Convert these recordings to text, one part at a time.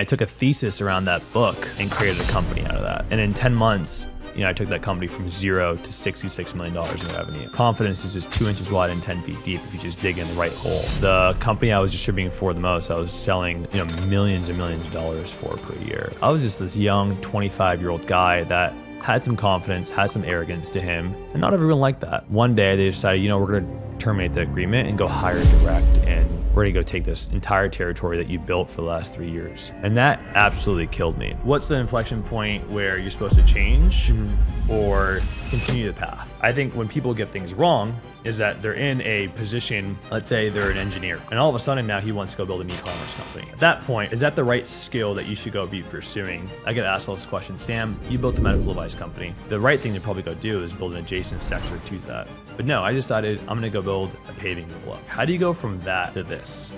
I took a thesis around that book and created a company out of that. And in 10 months, I took that company from 0 to $66 million in revenue. Confidence is just 2 inches wide and 10 feet deep if you just dig in the right hole. The company I was distributing for the most, I was selling millions and millions of dollars for per year. I was just this young 25-year-old guy that had some confidence, had some arrogance to him, and not everyone liked that. One day they decided, we're gonna terminate the agreement and go hire direct, and we're gonna go take this entire territory that you built for the last 3 years. And that absolutely killed me. What's the inflection point where you're supposed to change or continue the path? I think when people get things wrong is that they're in a position, let's say they're an engineer, and all of a sudden now he wants to go build an e-commerce company. At that point, is that the right skill that you should go be pursuing? I get asked all this question, Sam, you built a medical device company. The right thing to probably go do is build an adjacent sector to that. But no, I decided I'm gonna go build a paving blog. How do you go from that to this?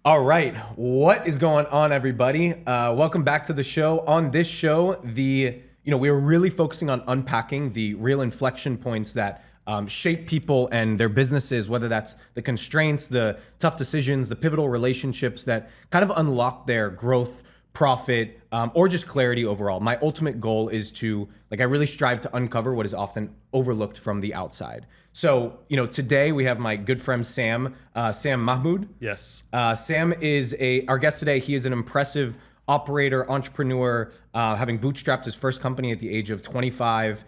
All right, what is going on, everybody? Welcome back to the show. On this show, we are really focusing on unpacking the real inflection points that shape people and their businesses, whether that's the constraints, the tough decisions, the pivotal relationships that kind of unlock their growth, profit, or just clarity overall. My ultimate goal is to, I really strive to uncover what is often overlooked from the outside. So, today we have my good friend Sam Mahmood. Yes. Sam is our guest today. He is an impressive operator, entrepreneur, having bootstrapped his first company at the age of 25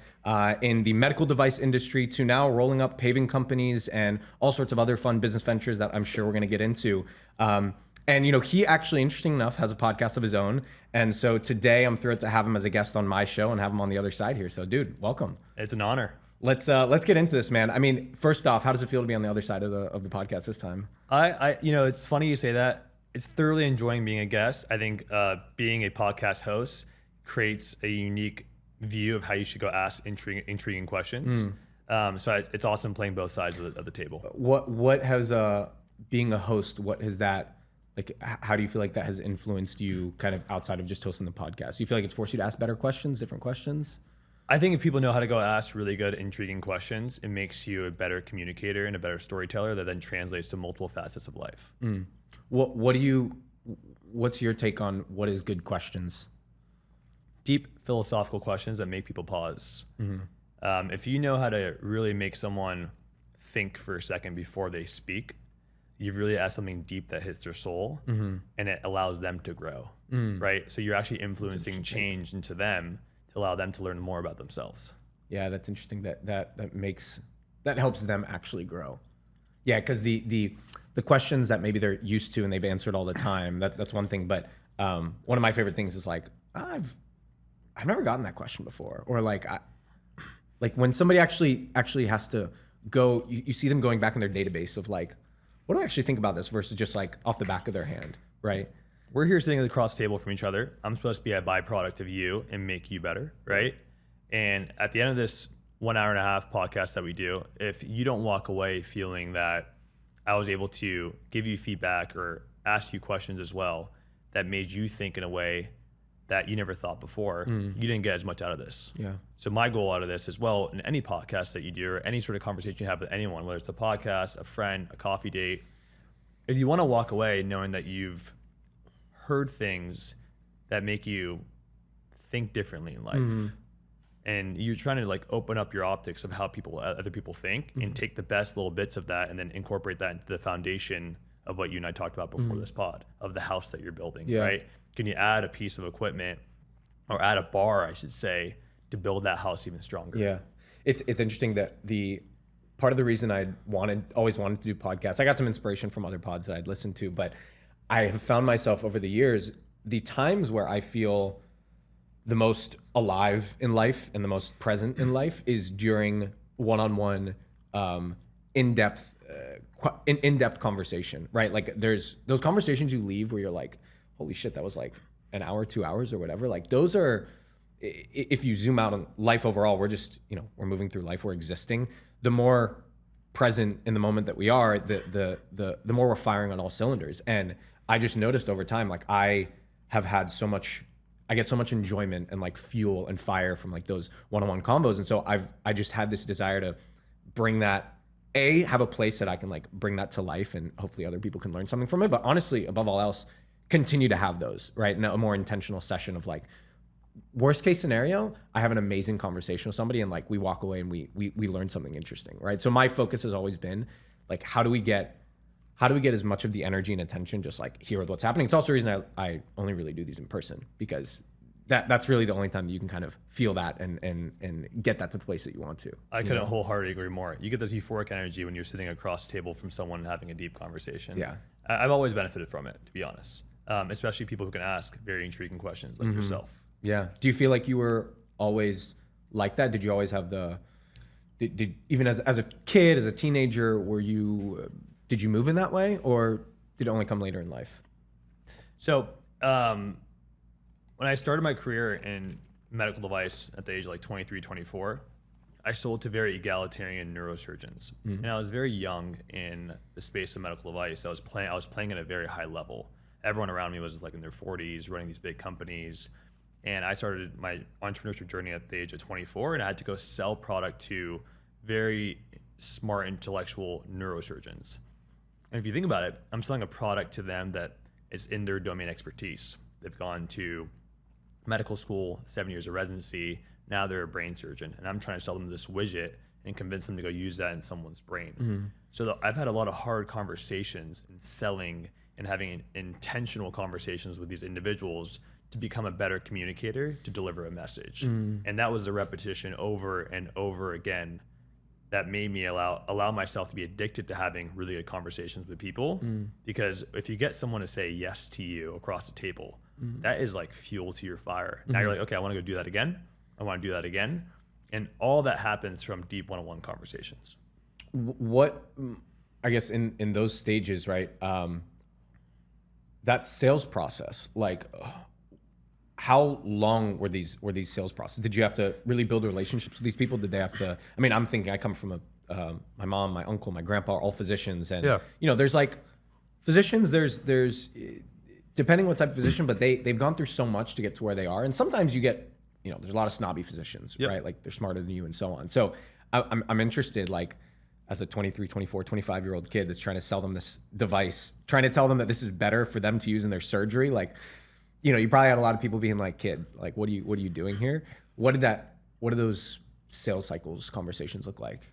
in the medical device industry to now rolling up paving companies and all sorts of other fun business ventures that I'm sure we're going to get into. And he actually, interesting enough, has a podcast of his own. And so today I'm thrilled to have him as a guest on my show and have him on the other side here. So dude, welcome. It's an honor. Let's get into this, man. I mean, first off, how does it feel to be on the other side of the podcast this time? It's funny you say that. It's thoroughly enjoying being a guest. I think being a podcast host creates a unique view of how you should go ask intriguing questions. So it's awesome playing both sides of the table. What has being a host? What has that how do you feel like that has influenced you, kind of outside of just hosting the podcast? Do you feel like it's forced you to ask better questions, different questions? I think if people know how to go ask really good, intriguing questions, it makes you a better communicator and a better storyteller that then translates to multiple facets of life. What's your take on what is good questions? Deep philosophical questions that make people pause. If you know how to really make someone think for a second before they speak, you've really asked something deep that hits their soul, and it allows them to grow, right? So you're actually influencing change into them to allow them to learn more about themselves. Yeah, that's interesting. That helps them actually grow. Yeah, because the questions that maybe they're used to and they've answered all the time, that's one thing. But one of my favorite things is I've never gotten that question before, or when somebody actually has to go, you see them going back in their database of what do I actually think about this versus just off the back of their hand, right? We're here sitting across the table from each other. I'm supposed to be a byproduct of you and make you better, right? And at the end of this 1 hour and a half podcast that we do, if you don't walk away feeling that I was able to give you feedback or ask you questions as well that made you think in a way that you never thought before, you didn't get as much out of this. Yeah. So my goal out of this as well, in any podcast that you do or any sort of conversation you have with anyone, whether it's a podcast, a friend, a coffee date, if you want to walk away knowing that you've heard things that make you think differently in life, and you're trying to open up your optics of how other people think, and take the best little bits of that and then incorporate that into the foundation of what you and I talked about before this pod, of the house that you're building, right? Can you add a piece of equipment or add a bar, I should say, to build that house even stronger? Yeah, it's interesting that the part of the reason I always wanted to do podcasts, I got some inspiration from other pods that I'd listened to, but I have found myself over the years, the times where I feel the most alive in life and the most present in life is during one-on-one, in-depth conversation, right? There's those conversations you leave where you're like, holy shit, that was an hour, 2 hours or whatever. Those are, if you zoom out on life overall, we're just, we're moving through life, we're existing. The more present in the moment that we are, the more we're firing on all cylinders. And I just noticed over time, I get so much enjoyment and fuel and fire from those one-on-one convos. And so I just had this desire to bring that, have a place that I can bring that to life, and hopefully other people can learn something from it. But honestly, above all else, continue to have those, right? And a more intentional session of like, worst case scenario, I have an amazing conversation with somebody and like we walk away and we learn something interesting, right? So my focus has always been like, how do we get as much of the energy and attention just like here with what's happening? It's also the reason I only really do these in person, because that's really the only time that you can kind of feel that and get that to the place that you want to. I couldn't wholeheartedly agree more. You get this euphoric energy when you're sitting across the table from someone and having a deep conversation. Yeah. I've always benefited from it, to be honest. Especially people who can ask very intriguing questions like yourself. Yeah. Do you feel like you were always like that? Did you always have did even as a kid, as a teenager, did you move in that way, or did it only come later in life? So when I started my career in medical device at the age of like 23, 24, I sold to very egalitarian neurosurgeons. And I was very young in the space of medical device. I was playing at a very high level. Everyone around me was like in their 40s, running these big companies. And I started my entrepreneurship journey at the age of 24, and I had to go sell product to very smart, intellectual neurosurgeons. And if you think about it, I'm selling a product to them that is in their domain expertise. They've gone to medical school, 7 years of residency. Now they're a brain surgeon, and I'm trying to sell them this widget and convince them to go use that in someone's brain. So I've had a lot of hard conversations in selling and having intentional conversations with these individuals to become a better communicator, to deliver a message. And that was the repetition over and over again that made me allow myself to be addicted to having really good conversations with people. Because if you get someone to say yes to you across the table, that is like fuel to your fire. Now you're like, okay, I want to go do that again. I want to do that again. And all that happens from deep one-on-one conversations. What, I guess in those stages, right? That sales process, like, how long were these sales processes? Did you have to really build relationships with these people? Did they have to? I mean, I'm thinking I come from my mom, my uncle, my grandpa are all physicians, and there's like physicians. There's depending what type of physician, but they've gone through so much to get to where they are, and sometimes you get there's a lot of snobby physicians, right? Like they're smarter than you and so on. So I'm interested, like, as a 23, 24, 25-year-old kid that's trying to sell them this device, trying to tell them that this is better for them to use in their surgery, like. You probably had a lot of people being like, kid, like, what are you doing here? What do those sales cycles, conversations look like?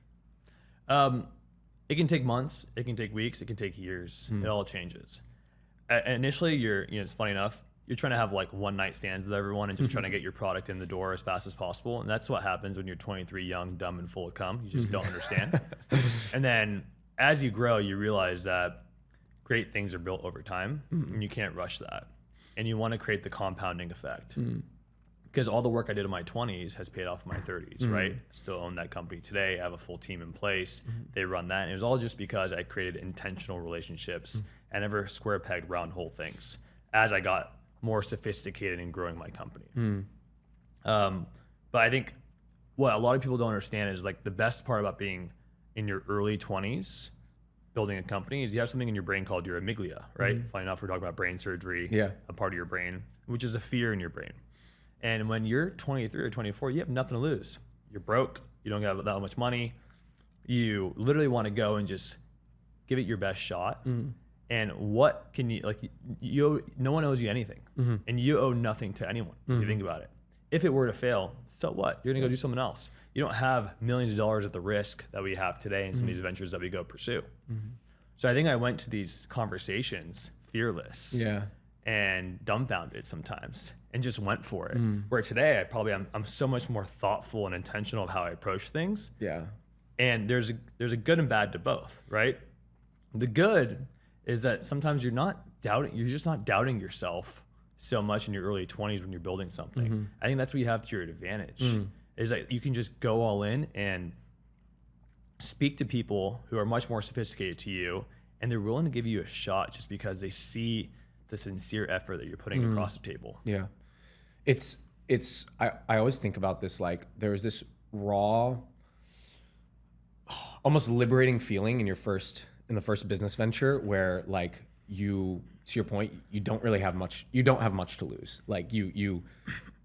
It can take months, it can take weeks, it can take years. It all changes. Initially, it's funny enough, you're trying to have like one night stands with everyone and just trying to get your product in the door as fast as possible. And that's what happens when you're 23, young, dumb, and full of cum. You just don't understand. And then as you grow, you realize that great things are built over time and you can't rush that. And you want to create the compounding effect. Because all the work I did in my 20s has paid off in my 30s, right? I still own that company today. I have a full team in place. They run that. And it was all just because I created intentional relationships and never square peg round hole things as I got more sophisticated in growing my company. But I think what a lot of people don't understand is like the best part about being in your early 20s building a company is you have something in your brain called your amygdala, right? Funny enough, we're talking about brain surgery, a part of your brain, which is a fear in your brain. And when you're 23 or 24, you have nothing to lose. You're broke. You don't have that much money. You literally want to go and just give it your best shot. And what can you, like, no one owes you anything. And you owe nothing to anyone, if you think about it. If it were to fail, so what? You're going to go do something else. You don't have millions of dollars at the risk that we have today in some of these ventures that we go pursue. So I think I went to these conversations fearless and dumbfounded sometimes and just went for it. Where today I'm so much more thoughtful and intentional of how I approach things. And there's a good and bad to both, right? The good is that sometimes you're just not doubting yourself so much in your early 20s when you're building something. I think that's what you have to your advantage. Is that you can just go all in and speak to people who are much more sophisticated to you, and they're willing to give you a shot just because they see the sincere effort that you're putting across the table. I always think about this, like there's this raw, almost liberating feeling in the first business venture where, like, to your point, you don't have much to lose. Like you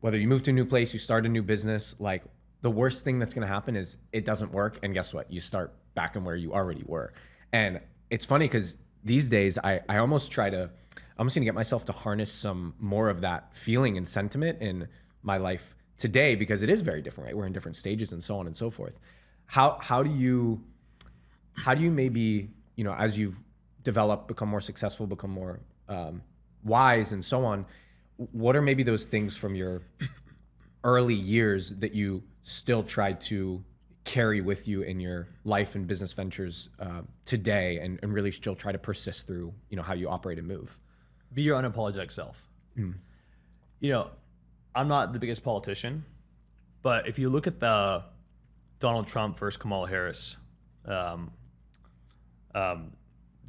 whether you move to a new place, you start a new business, like the worst thing that's going to happen is it doesn't work. And guess what? You start back in where you already were. And it's funny because these days I almost try to, I'm just gonna get myself to harness some more of that feeling and sentiment in my life today, because it is very different, right? We're in different stages and so on and so forth. How do you maybe, as you've developed, become more successful, become more wise and so on, what are maybe those things from your early years that you still try to carry with you in your life and business ventures today, and really still try to persist through, how you operate and move? Be your unapologetic self. I'm not the biggest politician, but if you look at the Donald Trump versus Kamala Harris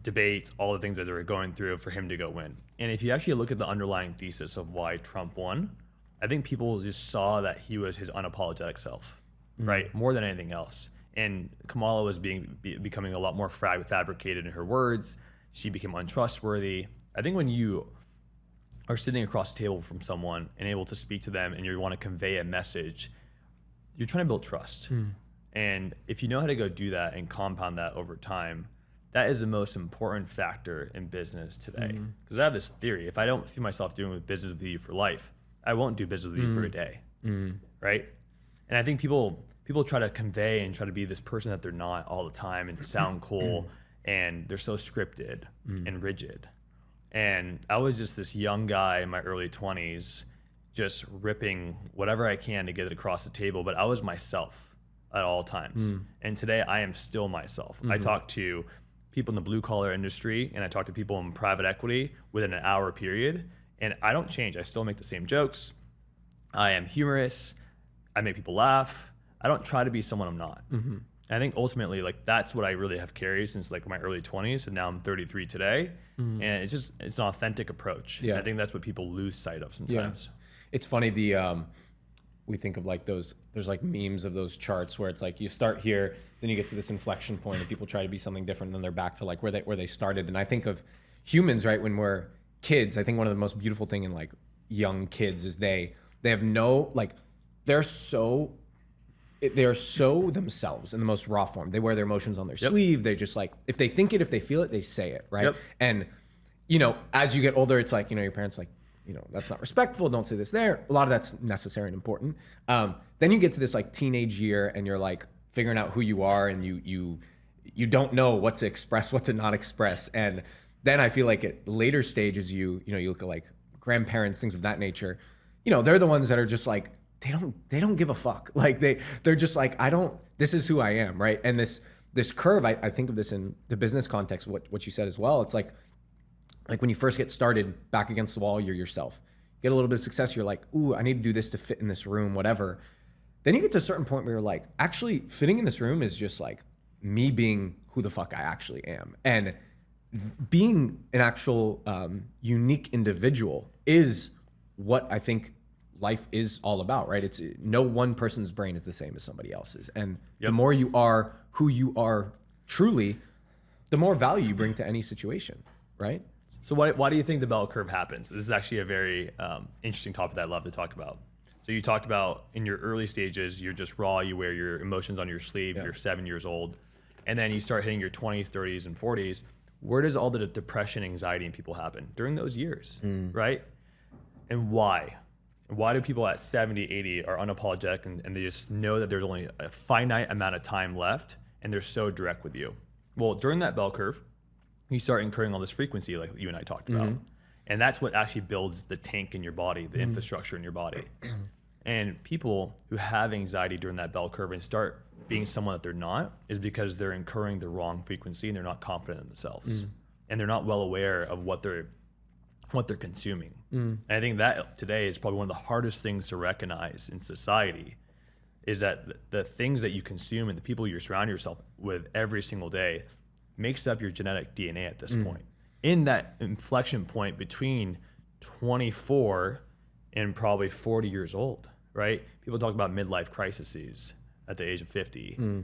debates, all the things that they were going through for him to go win, and if you actually look at the underlying thesis of why Trump won, I think people just saw that he was his unapologetic self, right? More than anything else. And Kamala was becoming a lot more fabricated in her words. She became untrustworthy. I think when you are sitting across the table from someone and able to speak to them and you want to convey a message, you're trying to build trust. And if you know how to go do that and compound that over time, that is the most important factor in business today. Because I have this theory: if I don't see myself doing business with you for life, I won't do business with you for a day, right? And I think people try to convey and try to be this person that they're not all the time and sound cool, and they're so scripted and rigid. And I was just this young guy in my early 20s, just ripping whatever I can to get it across the table, but I was myself at all times. And today I am still myself. I talk to people in the blue collar industry and I talk to people in private equity within an hour period, and I don't change. I still make the same jokes. I am humorous. I make people laugh. I don't try to be someone I'm not. And I think ultimately, that's what I really have carried since my early 20s, and now I'm 33 today. And it's an authentic approach. Yeah. I think that's what people lose sight of sometimes. Yeah. It's funny, we think of there's memes of those charts where it's you start here, then you get to this inflection point and people try to be something different, and then they're back to where they started. And I think of humans, right, when we're kids, I think one of the most beautiful thing in young kids is they have no, they're so themselves in the most raw form. They wear their emotions on their sleeve. They just if they think it, if they feel it, they say it, right? And as you get older, it's your parents that's not respectful, don't say this there. A lot of that's necessary and important. Then you get to this teenage year and you're figuring out who you are, and you don't know what to express, what to not express. And then I feel at later stages, you look at grandparents, things of that nature, they're the ones that are just they don't give a fuck. They're just this is who I am, right? And this curve, I think of this in the business context, what you said as well. It's when you first get started, back against the wall, you're yourself. Get a little bit of success, you're ooh, I need to do this to fit in this room, whatever. Then you get to a certain point where you're actually fitting in this room is just me being who the fuck I actually am. And being an actual unique individual is what I think life is all about, right? It's no one person's brain is the same as somebody else's. And the more you are who you are truly, the more value you bring to any situation, right? So why do you think the bell curve happens? This is actually a very interesting topic that I love to talk about. So you talked about in your early stages, you're just raw, you wear your emotions on your sleeve, you're 7 years old, and then you start hitting your 20s, 30s, and 40s. Where does all the depression, anxiety in people happen? During those years, right? And why? Why do people at 70, 80 are unapologetic and they just know that there's only a finite amount of time left, and they're so direct with you? Well, during that bell curve, you start incurring all this frequency like you and I talked about. And that's what actually builds the tank in your body, the infrastructure in your body. And people who have anxiety during that bell curve and start being someone that they're not is because they're incurring the wrong frequency and they're not confident in themselves. And they're not well aware of what they're consuming. And I think that today is probably one of the hardest things to recognize in society, is that the things that you consume and the people you surround yourself with every single day makes up your genetic DNA at this point. In that inflection point between 24 and probably 40 years old, right? People talk about midlife crises at the age of 50.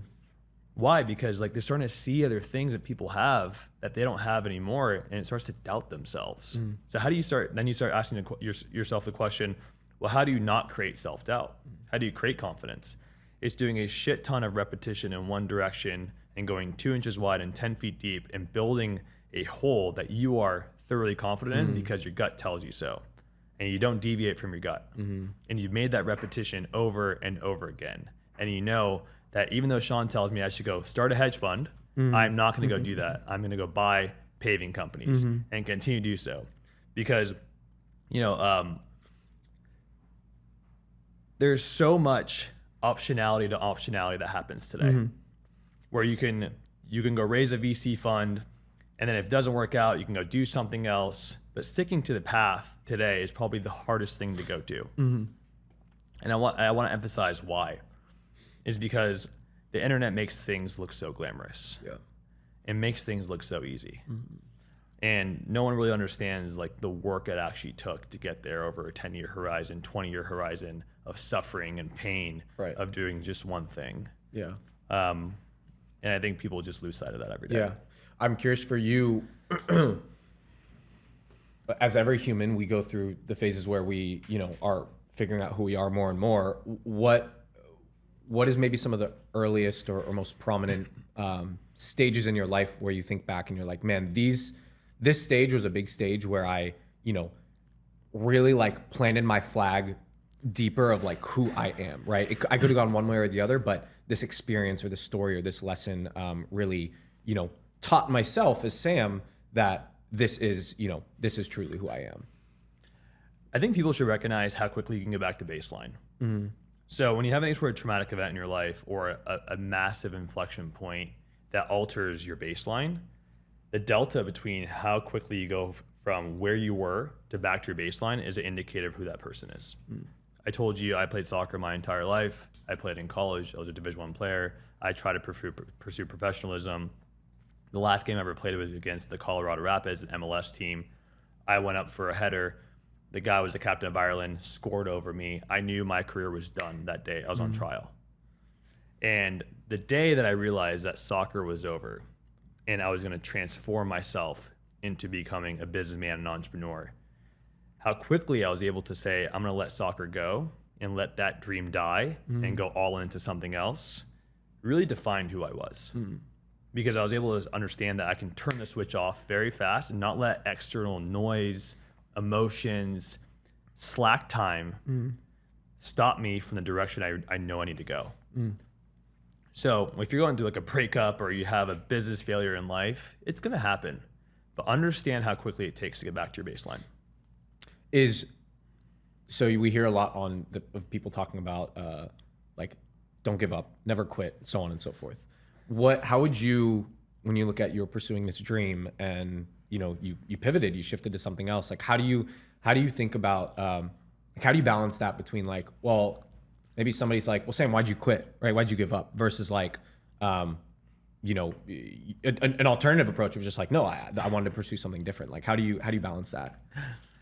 Why? Because they're starting to see other things that people have that they don't have anymore, and it starts to doubt themselves. So how do you start? Then you start asking yourself the question, well, how do you not create self-doubt? How do you create confidence? It's doing a shit ton of repetition in one direction and going 2 inches wide and 10 feet deep and building a hole that you are thoroughly confident in because your gut tells you so. And you don't deviate from your gut. And you've made that repetition over and over again. And you know that even though Sean tells me I should go start a hedge fund, I'm not going to go do that. I'm going to go buy paving companies and continue to do so. Because, you know, there's so much optionality to optionality that happens today, where you can go raise a VC fund, and then if it doesn't work out, you can go do something else. But sticking to the path today is probably the hardest thing to go do. And I want to emphasize why. Is because the internet makes things look so glamorous. Yeah. It makes things look so easy. And no one really understands like the work it actually took to get there over a 10-year horizon, 20-year horizon of suffering and pain of doing just one thing. Yeah. And I think people just lose sight of that every day. Yeah. I'm curious for you, as every human, we go through the phases where we, you know, are figuring out who we are more and more. What is maybe some of the earliest or most prominent stages in your life where you think back and you're like, man, this stage was a big stage where I, you know, really like planted my flag deeper of like who I am, right? I could have gone one way or the other, but this experience or this story or this lesson really, you know, taught myself as Sam that this is truly who I am. I think people should recognize how quickly you can get back to baseline. So when you have any sort of traumatic event in your life or a massive inflection point that alters your baseline, the delta between how quickly you go from where you were to back to your baseline is an indicator of who that person is. I told you I played soccer my entire life. I played in college. I was a Division I player. I tried to pursue professionalism. The last game I ever played was against the Colorado Rapids, an MLS team. I went up for a header. The guy was the captain of Ireland, scored over me. I knew my career was done that day. I was on trial. And the day that I realized that soccer was over and I was going to transform myself into becoming a businessman and entrepreneur, how quickly I was able to say, I'm going to let soccer go and let that dream die and go all into something else, really defined who I was. Because I was able to understand that I can turn the switch off very fast and not let external noise, emotions, slack time stop me from the direction I know I need to go. So if you're going through like a breakup or you have a business failure in life, it's going to happen. But understand how quickly it takes to get back to your baseline. So we hear a lot of people talking about like don't give up, never quit, so on and so forth. How would you, when you look at you're pursuing this dream and you know you pivoted, you shifted to something else, like how do you think about how do you balance that between like, well, maybe somebody's like, well, Sam, why'd you quit, right? Why'd you give up? Versus like, you know, an alternative approach of just like, no, I wanted to pursue something different. Like, how do you balance that?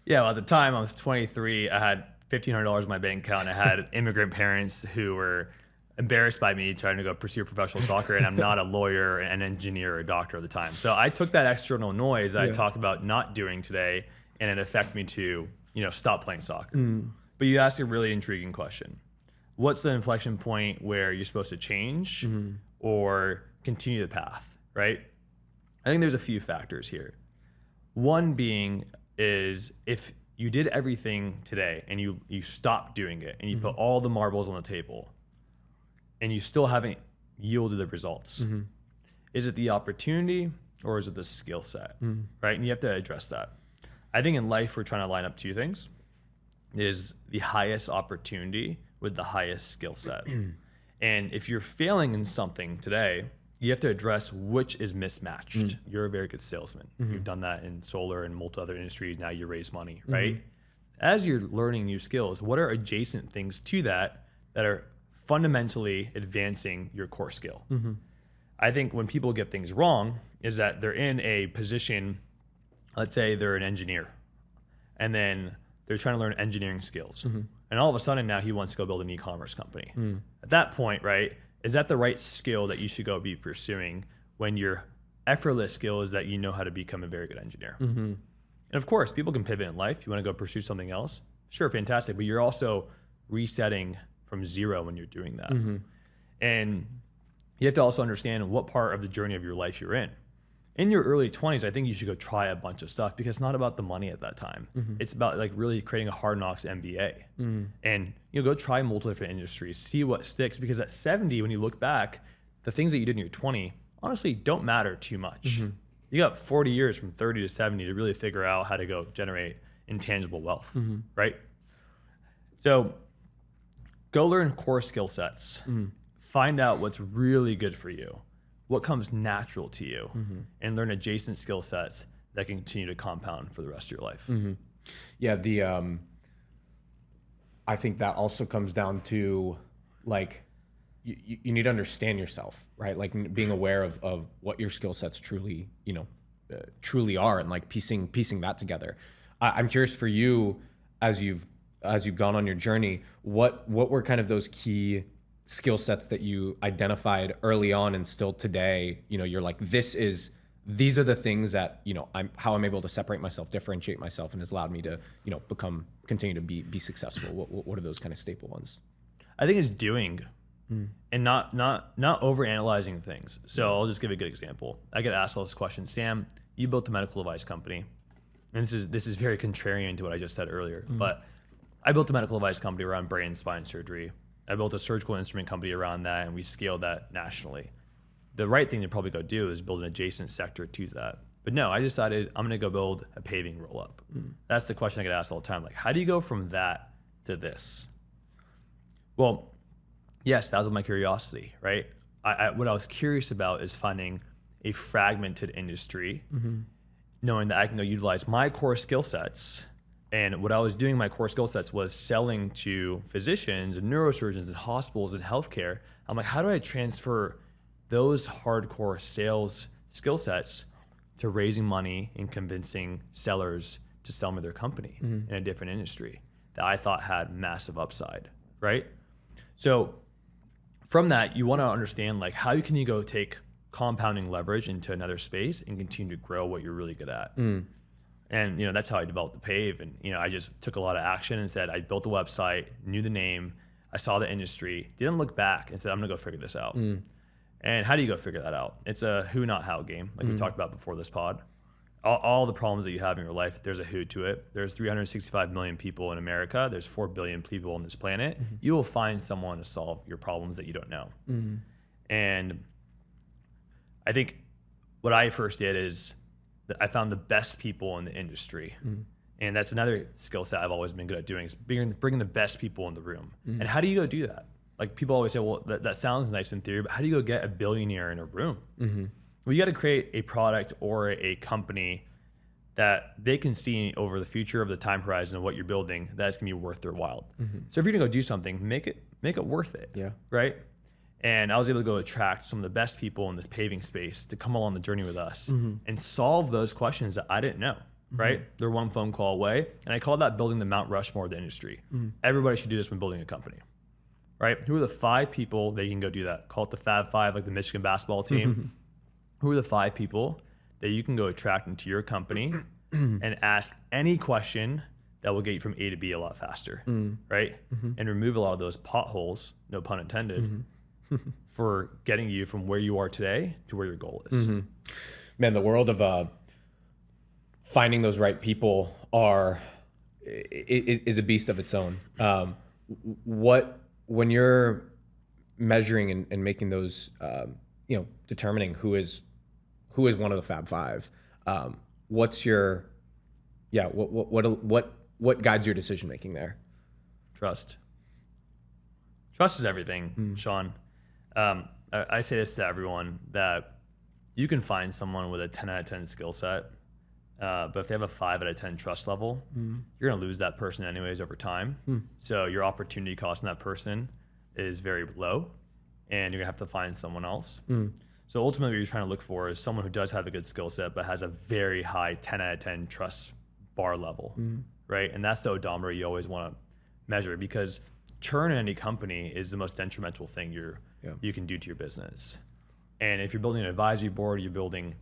Yeah, well, at the time I was 23. I had $1,500 in my bank account. I had immigrant parents who were embarrassed by me trying to go pursue professional soccer, and I'm not a lawyer, an engineer, or a doctor at the time. So I took that external noise that I talked about not doing today, and it affected me to, you know, stop playing soccer. But you asked a really intriguing question. What's the inflection point where you're supposed to change or continue the path, right? I think there's a few factors here. One being is if you did everything today and you stopped doing it and you put all the marbles on the table and you still haven't yielded the results, is it the opportunity or is it the skill set, right? And you have to address that. I think in life, we're trying to line up two things. Is the highest opportunity with the highest skill set. And if you're failing in something today, you have to address which is mismatched. You're a very good salesman. You've done that in solar and multiple other industries. Now you raise money, right? As you're learning new skills, what are adjacent things to that are fundamentally advancing your core skill? I think when people get things wrong is that they're in a position, let's say they're an engineer, and then they're trying to learn engineering skills. And all of a sudden now he wants to go build an e-commerce company. At that point, right, is that the right skill that you should go be pursuing when your effortless skill is that you know how to become a very good engineer? And of course, people can pivot in life. You want to go pursue something else? Sure, fantastic. But you're also resetting from zero when you're doing that. And you have to also understand what part of the journey of your life you're in. in your early 20s, I think you should go try a bunch of stuff, because it's not about the money at that time. It's about like really creating a hard knocks MBA. And go try multiple different industries, see what sticks, because at 70, when you look back, the things that you did in your 20 honestly don't matter too much. You got 40 years from 30 to 70 to really figure out how to go generate intangible wealth, right? So go learn core skill sets, find out what's really good for you, what comes natural to you, and learn adjacent skill sets that can continue to compound for the rest of your life. Yeah, I think that also comes down to like, you need to understand yourself, right? Like being aware of what your skill sets truly, truly are, and like piecing that together. I'm curious for you, as you've gone on your journey, what were kind of those key skill sets that you identified early on and still today, you're like, these are the things that, I'm able to separate myself, differentiate myself, and has allowed me to, continue to be successful. What are those kind of staple ones? I think it's doing and not overanalyzing things. So I'll just give a good example. I get asked all this question, Sam, you built a medical device company. And this is very contrarian to what I just said earlier, but I built a medical device company around brain and spine surgery. I built a surgical instrument company around that, and we scaled that nationally. The right thing to probably go do is build an adjacent sector to that. But no, I decided I'm gonna go build a paving roll-up. That's the question I get asked all the time. Like, how do you go from that to this? Well, yes, that was my curiosity, right? What I was curious about is finding a fragmented industry, knowing that I can go utilize my core skill sets. And what I was doing, my core skill sets, was selling to physicians and neurosurgeons and hospitals and healthcare. I'm like, how do I transfer those hardcore sales skill sets to raising money and convincing sellers to sell me their company in a different industry that I thought had massive upside, right? So from that, you want to understand like, how can you go take compounding leverage into another space and continue to grow what you're really good at. And that's how I developed the Pave. And I just took a lot of action and said, I built a website, knew the name, I saw the industry, didn't look back, and said, I'm gonna go figure this out. And how do you go figure that out? It's a who, not how game, like we talked about before this pod. All the problems that you have in your life, there's a who to it. There's 365 million people in America. There's 4 billion people on this planet. You will find someone to solve your problems that you don't know. And I think what I first did is that I found the best people in the industry. And that's another skill set I've always been good at doing, is bringing the best people in the room. And how do you go do that? Like, people always say, well, that sounds nice in theory, but how do you go get a billionaire in a room? Well, you got to create a product or a company that they can see over the future of the time horizon of what you're building, that's gonna be worth their while. So if you're gonna go do something, make it worth it. Yeah. Right. And I was able to go attract some of the best people in this paving space to come along the journey with us and solve those questions that I didn't know. Right. They're one phone call away. And I call that building the Mount Rushmore of the industry. Everybody should do this when building a company. Right. Who are the 5 people that you can go do that? Call it the Fab 5, like the Michigan basketball team. Who are the 5 people that you can go attract into your company and ask any question that will get you from A to B a lot faster, right? And remove a lot of those potholes, no pun intended, for getting you from where you are today to where your goal is. Man, the world of finding those right people is a beast of its own. When you're measuring and making those, determining who is one of the Fab 5, what's your, what guides your decision making there? Trust is everything, Sean. I say this to everyone, that you can find someone with a 10 out of 10 skill set, but if they have a 5 out of 10 trust level, you're gonna lose that person anyways over time. So your opportunity cost in that person is very low, and you're gonna have to find someone else. So ultimately what you're trying to look for is someone who does have a good skill set, but has a very high 10 out of 10 trust bar level, right? And that's the odometer you always wanna measure, because churn in any company is the most detrimental thing you can do to your business. And if you're building an advisory board, you're building,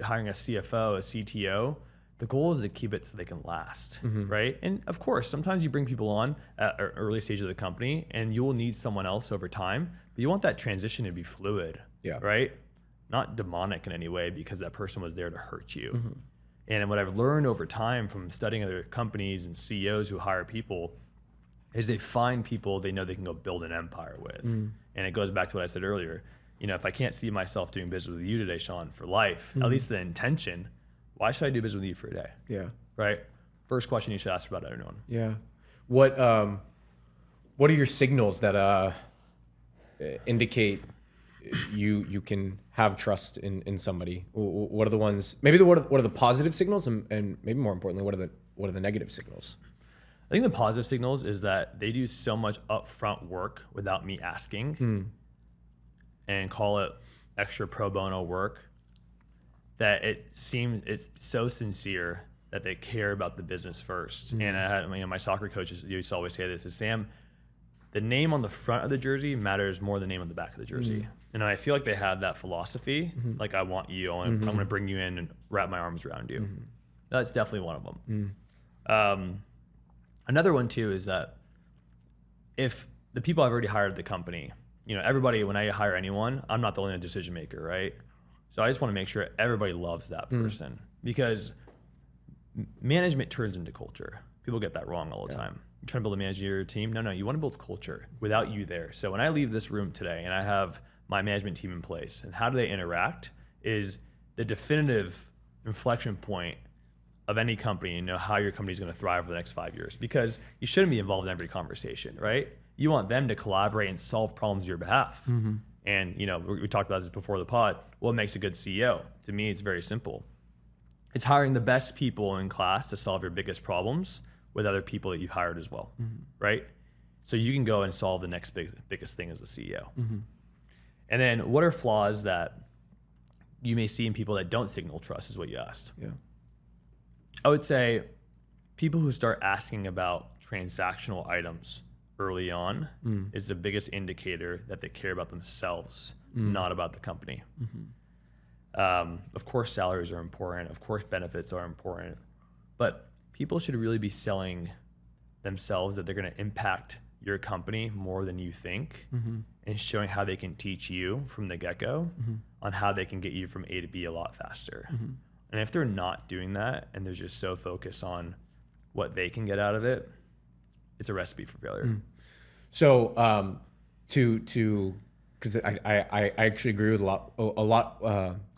hiring a CFO, a CTO, the goal is to keep it so they can last, right? And of course, sometimes you bring people on at an early stage of the company and you will need someone else over time, but you want that transition to be fluid, right? not demonic in any way, because that person was there to hurt you. And what I've learned over time from studying other companies and CEOs who hire people is they find people they know they can go build an empire with. And it goes back to what I said earlier. You know, if I can't see myself doing business with you today, Sean, for life, at least the intention, why should I do business with you for a day? Yeah. Right? First question you should ask about everyone. Yeah. What are your signals that indicate you can have trust in somebody? What are the ones? Maybe what are the positive signals, and maybe more importantly, what are the negative signals? I think the positive signals is that they do so much upfront work without me asking, and call it extra pro bono work, that it seems it's so sincere that they care about the business first. And I had, my soccer coaches used to always say this: is Sam, the name on the front of the jersey matters more than the name on the back of the jersey. And I feel like they have that philosophy. Like, I want you, I'm going to bring you in and wrap my arms around you. That's definitely one of them. Another one too is that if the people I've already hired at the company, you know, everybody, when I hire anyone, I'm not the only decision maker, right? So I just want to make sure everybody loves that person, because management turns into culture. People get that wrong all the time. You're trying to build a managerial team. No, you want to build culture without you there. So when I leave this room today and I have my management team in place, and how do they interact is the definitive inflection point of any company, you know, how your company is going to thrive over the next 5 years, because you shouldn't be involved in every conversation, right? You want them to collaborate and solve problems on your behalf. And, you know, we talked about this before the pod. What makes a good CEO? To me, it's very simple. It's hiring the best people in class to solve your biggest problems with other people that you've hired as well, right? So you can go and solve the next biggest thing as a CEO. And then what are flaws that you may see in people that don't signal trust, is what you asked. Yeah. I would say people who start asking about transactional items early on is the biggest indicator that they care about themselves, not about the company. Of course, salaries are important. Of course, benefits are important. But people should really be selling themselves that they're going to impact your company more than you think, and showing how they can teach you from the get-go on how they can get you from A to B a lot faster. And if they're not doing that, and they're just so focused on what they can get out of it, it's a recipe for failure. So because I actually agree with a lot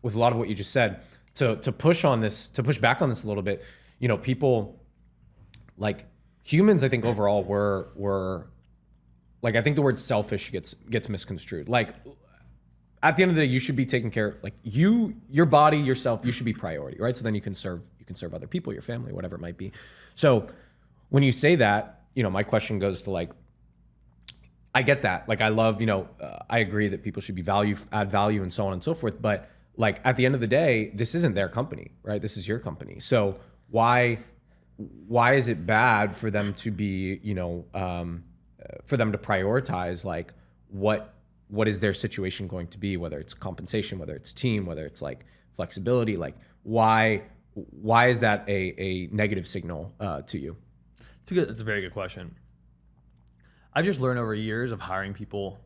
with a lot of what you just said. To push back on this a little bit, you know, people, like humans, I think overall were like, I think the word selfish gets misconstrued. Like, at the end of the day, you should be taking care, like your body, yourself, you should be priority, right? So then you can serve other people, your family, whatever it might be. So when you say that, you know, my question goes to, like, I get that. Like, I love, you know, I agree that people should be add value and so on and so forth. But, like, at the end of the day, this isn't their company, right? This is your company. So why is it bad for them to be, you know, for them to prioritize, like, what is their situation going to be, whether it's compensation, whether it's team, whether it's like flexibility, like why is that a negative signal to you? It's a very good question. I've just learned over years of hiring people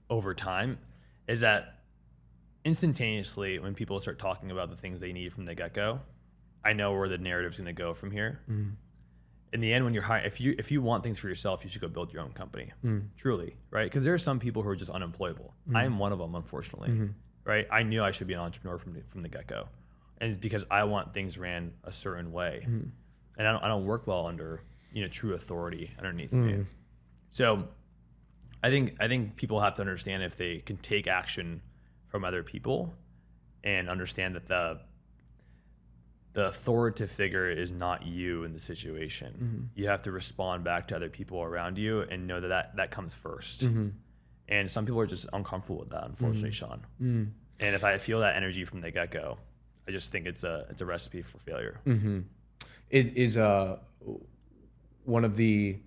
over time is that instantaneously, when people start talking about the things they need from the get-go, I know where the narrative's going to go from here. In the end, when you're hiring, if you want things for yourself, you should go build your own company. Truly, right? Because there are some people who are just unemployable. I am one of them, unfortunately. Right? I knew I should be an entrepreneur from the get-go, and it's because I want things ran a certain way, and I don't work well under, you know, true authority underneath me. So I think people have to understand, if they can take action from other people and understand that the authoritative figure is not you in the situation. You have to respond back to other people around you and know that comes first. And some people are just uncomfortable with that, unfortunately, Sean. And if I feel that energy from the get-go, I just think it's a recipe for failure. It is one of the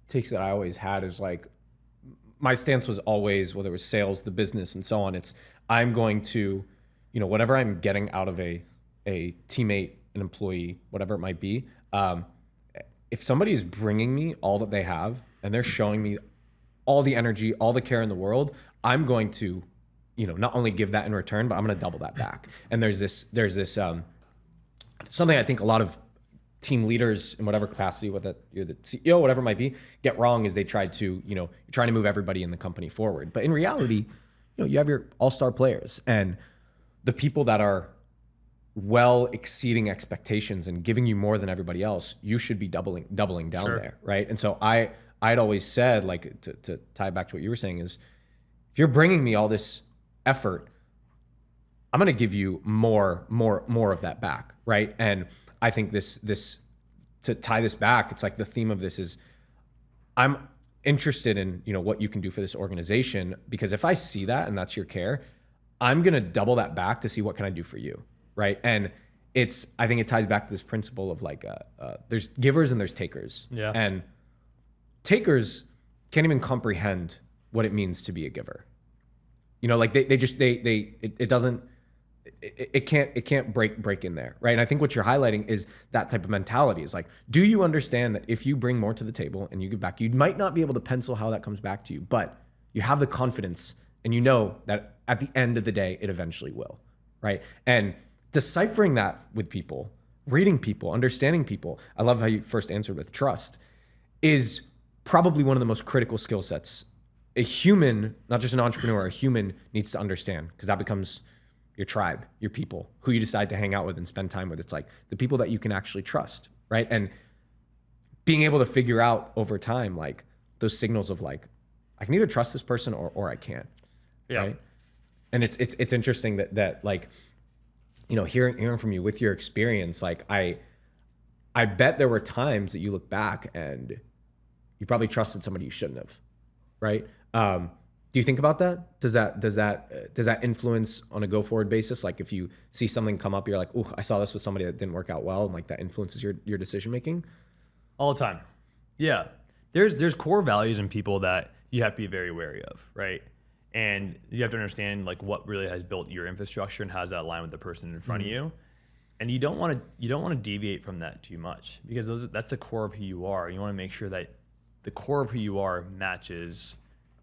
takes that I always had is, like, my stance was always, whether it was sales, the business, and so on, it's I'm going to, you know, whatever I'm getting out of a teammate, an employee, whatever it might be, if somebody is bringing me all that they have and they're showing me all the energy, all the care in the world, I'm going to, not only give that in return, but I'm going to double that back. And there's this something I think a lot of team leaders in whatever capacity, whether you're the CEO, whatever it might be, get wrong is they try to, you're trying to move everybody in the company forward. But in reality, you have your all-star players, and the people that are well exceeding expectations and giving you more than everybody else, you should be doubling down there, right? And so I'd always said, like, to tie back to what you were saying, is if you're bringing me all this effort, I'm going to give you more of that back, right? And I think this to tie this back, it's like the theme of this is I'm interested in, what you can do for this organization, because if I see that and that's your care, I'm going to double that back to see what can I do for you, right? And I think it ties back to this principle of like there's givers and there's takers. Yeah. And takers can't even comprehend what it means to be a giver. Like it can't break in there, right? And I think what you're highlighting is that type of mentality. Is like, do you understand that if you bring more to the table and you give back, you might not be able to pencil how that comes back to you, but you have the confidence and you know that at the end of the day, it eventually will, right? And deciphering that with people, reading people, understanding people, I love how you first answered with trust, is probably one of the most critical skill sets a human, not just an entrepreneur, a human needs to understand, because that becomes your tribe, your people, who you decide to hang out with and spend time with. It's like the people that you can actually trust, right? And being able to figure out over time, like those signals of like, I can either trust this person or I can't, right? And it's interesting that like, hearing from you with your experience, like I bet there were times that you look back and you probably trusted somebody you shouldn't have, right? Do you think about that? Does that influence on a go forward basis? Like if you see something come up, you're like, "Ooh, I saw this with somebody that didn't work out well," and like that influences your decision making? All the time. Yeah. There's core values in people that you have to be very wary of, right? And you have to understand like what really has built your infrastructure and how does that align with the person in front of you. And you don't want to deviate from that too much, because that's the core of who you are. You want to make sure that the core of who you are matches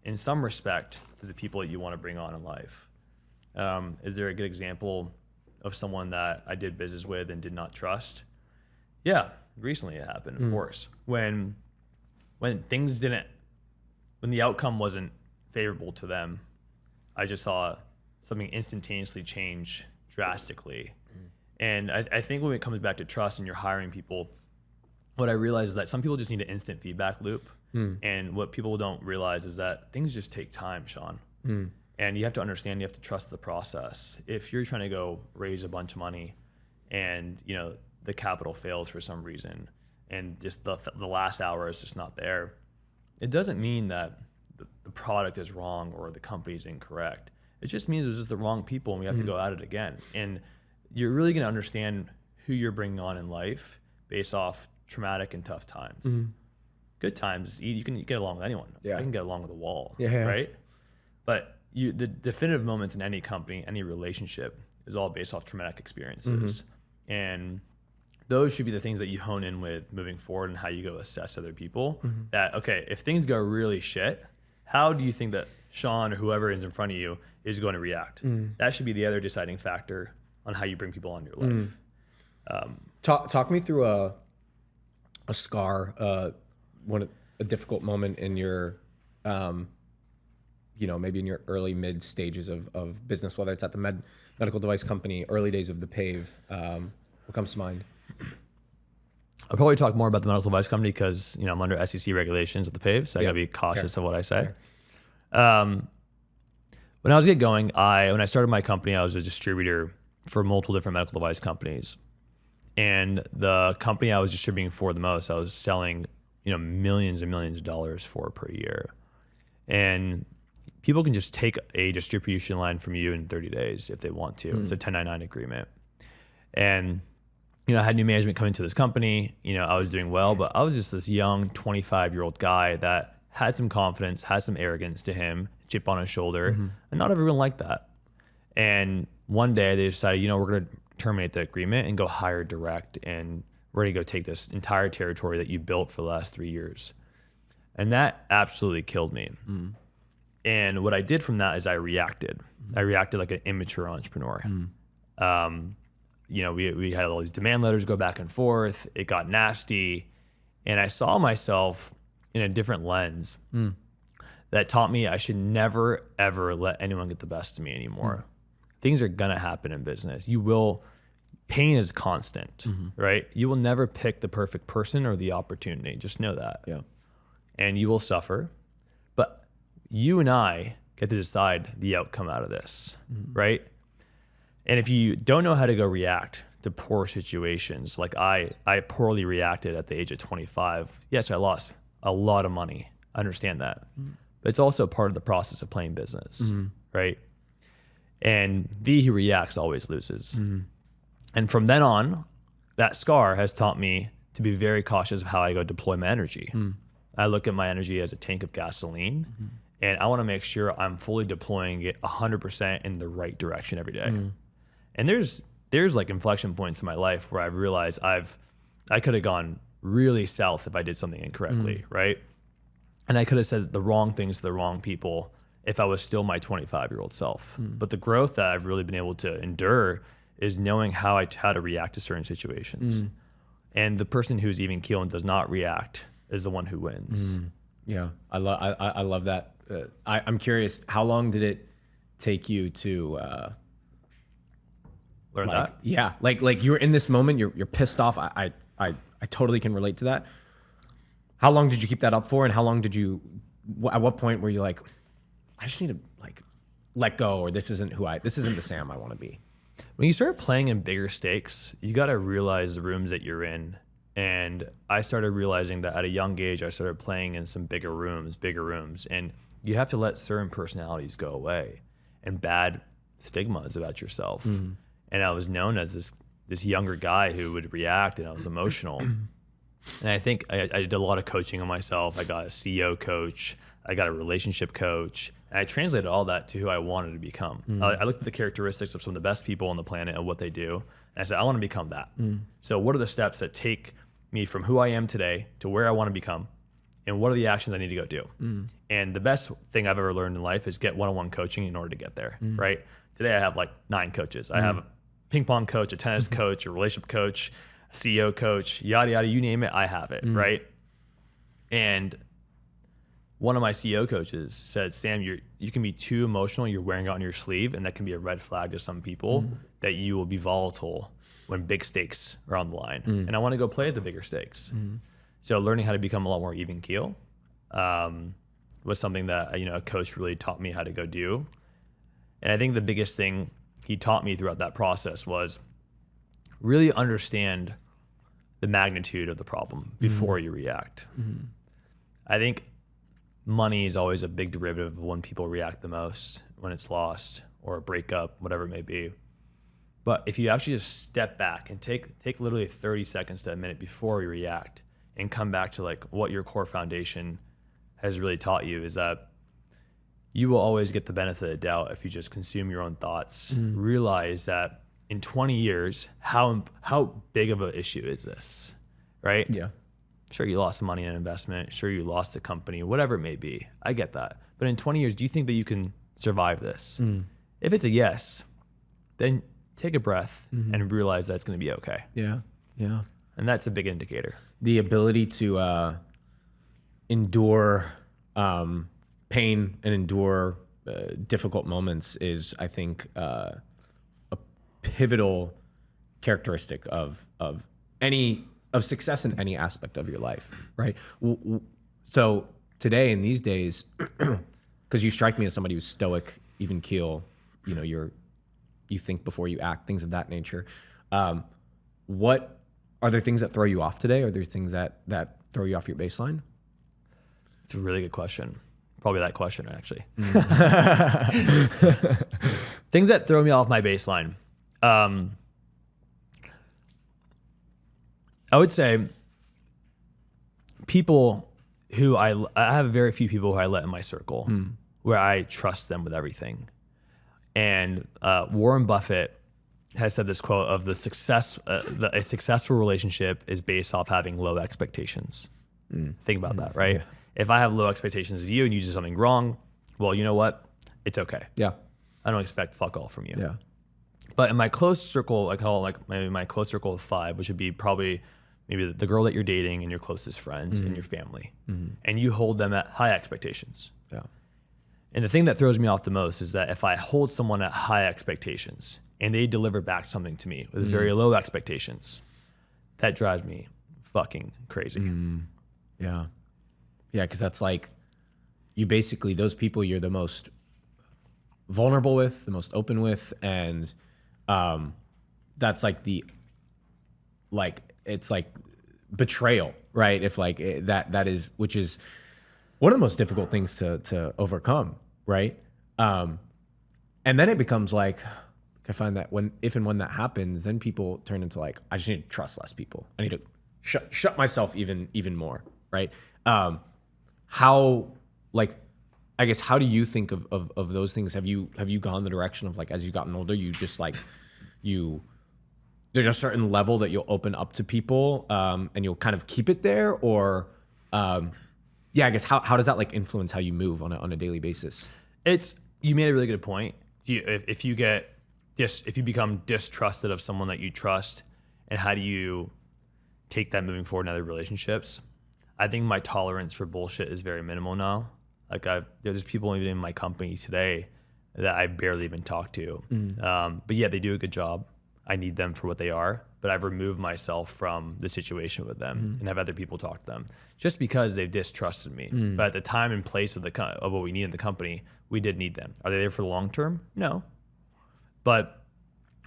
in some respect to the people that you want to bring on in life. Is there a good example of someone that I did business with and did not trust? Yeah, recently it happened, of course. When the outcome wasn't favorable to them, I just saw something instantaneously change drastically. And I think when it comes back to trust and you're hiring people, what I realized is that some people just need an instant feedback loop. And what people don't realize is that things just take time, Sean. And you have to understand, you have to trust the process. If you're trying to go raise a bunch of money and the capital fails for some reason and just the last hour is just not there, it doesn't mean that the product is wrong or the company is incorrect. It just means it was just the wrong people and we have to go at it again. And you're really going to understand who you're bringing on in life based off traumatic and tough times. Good times, you can get along with anyone. I can get along with a wall, right? But the definitive moments in any company, any relationship, is all based off traumatic experiences. And those should be the things that you hone in with moving forward and how you go assess other people. That, okay, if things go really shit, how do you think that Sean or whoever is in front of you is going to react? That should be the other deciding factor on how you bring people onto your life. Talk me through a scar, a difficult moment in your, maybe in your early mid stages of business, whether it's at the medical device company, early days of the Pave. What comes to mind? I'll probably talk more about the medical device company because I'm under SEC regulations at the Pave, so I gotta be cautious of what I say. When I was getting going, when I started my company, I was a distributor for multiple different medical device companies, and the company I was distributing for the most, I was selling millions and millions of dollars for per year. And people can just take a distribution line from you in 30 days if they want to. It's a 1099 agreement. And, I had new management come into this company. I was doing well, but I was just this young 25-year-old guy that had some confidence, had some arrogance to him, chip on his shoulder. And not everyone liked that. And one day they decided, we're going to terminate the agreement and go hire direct, and we're going to go take this entire territory that you built for the last 3 years. And that absolutely killed me. And what I did from that is I reacted. I reacted like an immature entrepreneur. We had all these demand letters go back and forth. It got nasty. And I saw myself in a different lens that taught me I should never, ever let anyone get the best of me anymore. Things are going to happen in business. Pain is constant, right? You will never pick the perfect person or the opportunity. Just know that. Yeah. And you will suffer. But you and I get to decide the outcome out of this, right? And if you don't know how to go react to poor situations, like I poorly reacted at the age of 25. Yes, I lost a lot of money. I understand that. But it's also part of the process of playing business, right? And who reacts always loses. And from then on, that scar has taught me to be very cautious of how I go deploy my energy. I look at my energy as a tank of gasoline, and I want to make sure I'm fully deploying it 100% in the right direction every day. And there's like inflection points in my life where I've realized I could have gone really south if I did something incorrectly, right? And I could have said the wrong things to the wrong people if I was still my 25-year-old self. But the growth that I've really been able to endure is knowing how to react to certain situations. And the person who's even keel and does not react is the one who wins. Yeah, I love that. I'm curious, how long did it take you to Learn that? Yeah, like you were in this moment, you're pissed off. I totally can relate to that. How long did you keep that up for, and how long did you? At what point were you like, I just need to like let go, or this isn't the Sam I want to be? When you start playing in bigger stakes, you got to realize the rooms that you're in. And I started realizing that at a young age, I started playing in some bigger rooms, and you have to let certain personalities go away and bad stigmas about yourself. And I was known as this younger guy who would react, and I was emotional. And I think I did a lot of coaching on myself. I got a CEO coach, I got a relationship coach, and I translated all that to who I wanted to become. I looked at the characteristics of some of the best people on the planet and what they do, and I said, I want to become that. So what are the steps that take me from who I am today to where I want to become, and what are the actions I need to go do? And the best thing I've ever learned in life is get one-on-one coaching in order to get there, right? Today I have like 9 coaches. I have a ping pong coach, a tennis coach, a relationship coach, a CEO coach, yada, yada, you name it, I have it, right? And one of my CEO coaches said, Sam, you can be too emotional, you're wearing it on your sleeve, and that can be a red flag to some people that you will be volatile when big stakes are on the line. And I want to go play at the bigger stakes. So learning how to become a lot more even keel was something that a coach really taught me how to go do. And I think the biggest thing he taught me throughout that process was really understand the magnitude of the problem before you react. I think money is always a big derivative of when people react the most, when it's lost or a breakup, whatever it may be. But if you actually just step back and take literally 30 seconds to a minute before you react and come back to like what your core foundation has really taught you, is that you will always get the benefit of the doubt if you just consume your own thoughts. Realize that in 20 years, how big of an issue is this, right? Yeah. Sure, you lost some money in an investment. Sure, you lost a company, whatever it may be. I get that. But in 20 years, do you think that you can survive this? If it's a yes, then take a breath and realize that it's going to be okay. Yeah. Yeah. And that's a big indicator. The ability to endure pain and endure difficult moments is, I think, a pivotal characteristic of success in any aspect of your life, right? So today, in these days, because you strike me as somebody who's stoic, even keel, you think before you act, things of that nature. What are there things that throw you off today? Are there things that throw you off your baseline? It's a really good question. Probably that question, actually. Things that throw me off my baseline. I would say people who I have very few people who I let in my circle where I trust them with everything. And Warren Buffett has said this quote of a successful relationship is based off having low expectations. Think about that, right? Yeah. If I have low expectations of you and you do something wrong, well, you know what? It's okay. Yeah. I don't expect fuck all from you. Yeah. But in my close circle, I call it like maybe my close circle of 5, which would be probably maybe the girl that you're dating and your closest friends and your family. And you hold them at high expectations. Yeah. And the thing that throws me off the most is that if I hold someone at high expectations and they deliver back something to me with very low expectations, that drives me fucking crazy. Yeah. Yeah, because that's like, you basically, those people you're the most vulnerable with, the most open with, and that's like it's like betrayal, right? If like that is, which is one of the most difficult things to overcome, right? And then it becomes like, I find that if and when that happens, then people turn into like, I just need to trust less people. I need to shut myself even more, right? How, like, I guess, how do you think of those things? Have you gone the direction of like, as you've gotten older, you just like, there's a certain level that you'll open up to people, and you'll kind of keep it there, or, yeah, I guess how does that like influence how you move on a daily basis? You made a really good point. If you become distrusted of someone that you trust, and how do you take that moving forward in other relationships? I think my tolerance for bullshit is very minimal now. Like there's people even in my company today that I barely even talk to. But yeah, they do a good job. I need them for what they are, but I've removed myself from the situation with them and have other people talk to them just because they've distrusted me. But at the time and place of what we need in the company, we did need them. Are they there for the long term? No. But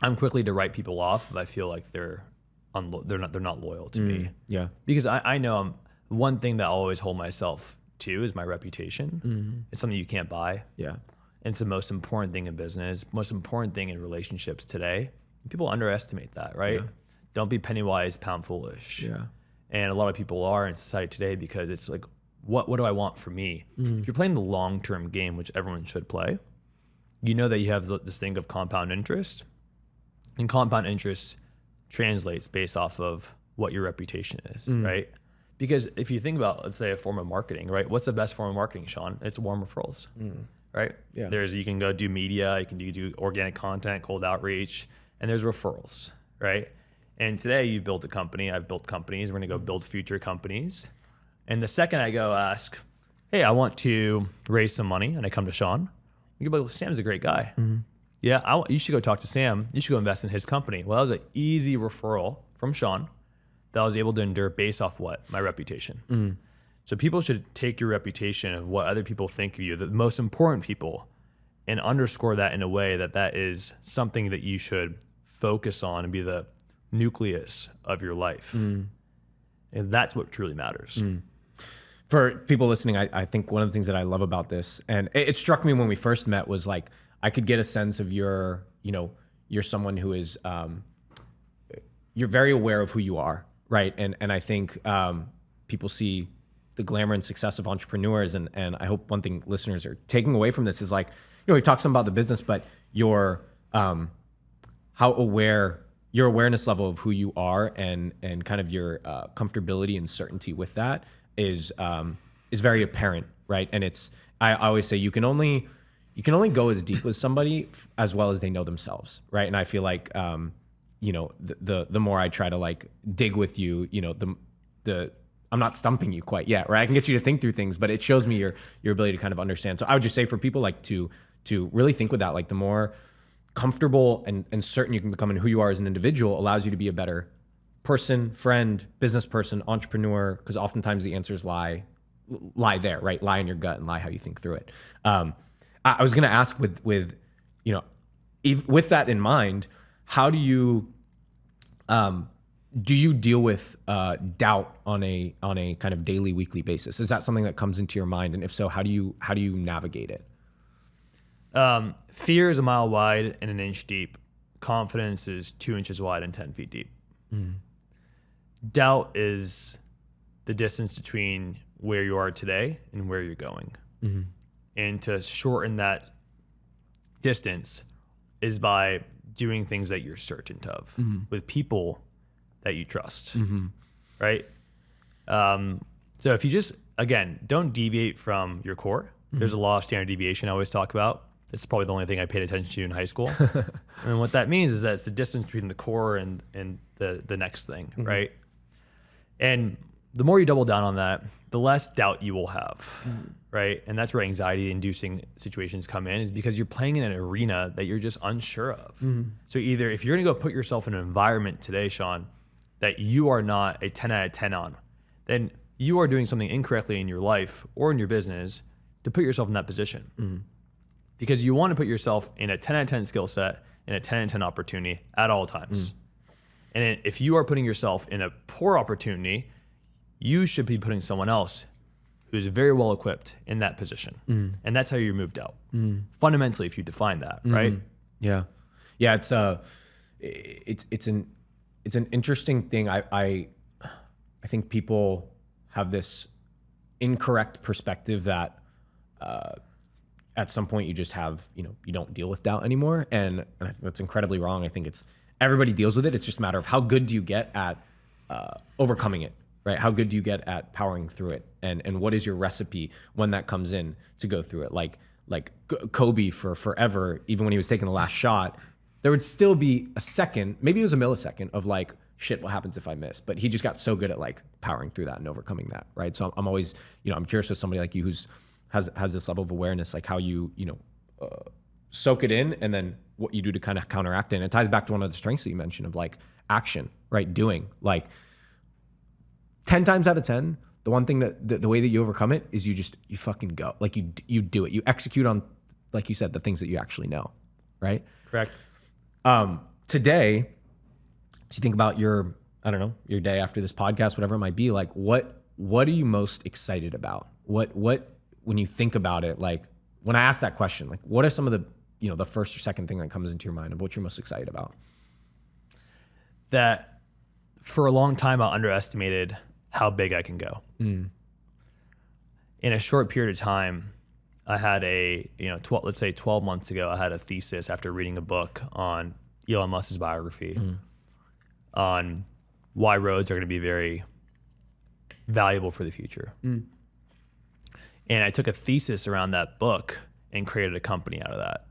I'm quickly to write people off if I feel like they're not loyal to me. Yeah. Because I know one thing that I'll always hold myself to is my reputation. It's something you can't buy. Yeah. And it's the most important thing in business, most important thing in relationships today. People underestimate that, right? Yeah. Don't be penny wise, pound foolish. Yeah. And a lot of people are in society today because it's like, what do I want for me? If you're playing the long-term game, which everyone should play, you know that you have this thing of compound interest. And compound interest translates based off of what your reputation is, right? Because if you think about, let's say, a form of marketing, right? What's the best form of marketing, Sean? It's warm referrals, right? Yeah. You can go do media, you can do organic content, cold outreach, and there's referrals, right? And today you built a company, I've built companies, we're gonna go build future companies. And the second I go ask, hey, I want to raise some money, and I come to Sean, you can be like, well, Sam's a great guy. Yeah, you should go talk to Sam. You should go invest in his company. Well, that was an easy referral from Sean that I was able to endure based off what? My reputation. So people should take your reputation of what other people think of you, the most important people, and underscore that in a way that is something that you should focus on and be the nucleus of your life. And that's what truly matters. For people listening, I think one of the things that I love about this, and it struck me when we first met, was like, I could get a sense of you're someone who is, you're very aware of who you are, right? And I think people see the glamour and success of entrepreneurs, and I hope one thing listeners are taking away from this is like, we talked some about the business, but your your awareness level of who you are and kind of your comfortability and certainty with that is very apparent, right? And I always say you can only go as deep with somebody as well as they know themselves, right? And I feel like the more I try to like dig with you, the I'm not stumping you quite yet, right? I can get you to think through things, but it shows me your ability to kind of understand. So I would just say for people like to really think with that, like the more comfortable and certain you can become in who you are as an individual allows you to be a better person, friend, business person, entrepreneur, because oftentimes the answers lie there, right? Lie in your gut and lie how you think through it. I was going to ask with that in mind, how do you deal with doubt on a kind of daily, weekly basis? Is that something that comes into your mind? And if so, how do you navigate it? Fear is a mile wide and an inch deep. Confidence is 2 inches wide and 10 feet deep. Doubt is the distance between where you are today and where you're going. And to shorten that distance is by doing things that you're certain of with people that you trust, right? So if you just, again, don't deviate from your core, There's a law of standard deviation I always talk about. It's probably the only thing I paid attention to in high school. And what that means is that it's the distance between the core and the next thing, right? And the more you double down on that, the less doubt you will have, right? And that's where anxiety-inducing situations come in, is because you're playing in an arena that you're just unsure of. So either if you're gonna go put yourself in an environment today, Sean, that you are not a 10 out of 10 on, then you are doing something incorrectly in your life or in your business to put yourself in that position. Because you want to put yourself in a 10 out of 10 skill set and a 10 out of 10 opportunity at all times. And if you are putting yourself in a poor opportunity, you should be putting someone else who's very well equipped in that position. And that's how you're moved out. Fundamentally, if you define that, right? Yeah. Yeah, it's an interesting thing. I think people have this incorrect perspective that at some point you just have, you don't deal with doubt anymore. And I think that's incredibly wrong. I think everybody deals with it. It's just a matter of how good do you get at overcoming it, right? How good do you get at powering through it? And what is your recipe when that comes in to go through it? Like Kobe for forever, even when he was taking the last shot, there would still be a second, maybe it was a millisecond of like, shit, what happens if I miss? But he just got so good at like powering through that and overcoming that, right? So I'm always, I'm curious with somebody like you who's has this level of awareness, like how you soak it in and then what you do to kind of counteract it. And it ties back to one of the strengths that you mentioned of like action, right? Doing, like 10 times out of 10, the one thing that the way that you overcome it is you fucking go. Like you do it. You execute on, like you said, the things that you actually know, right? Correct. Today, as you think about your day after this podcast, whatever it might be, like what are you most excited about? What when you think about it, like when I ask that question, like what are some of the, the first or second thing that comes into your mind of what you're most excited about? That for a long time, I underestimated how big I can go. In a short period of time, I had let's say 12 months ago, I had a thesis after reading a book on Elon Musk's biography on why roads are going to be very valuable for the future. And I took a thesis around that book and created a company out of that.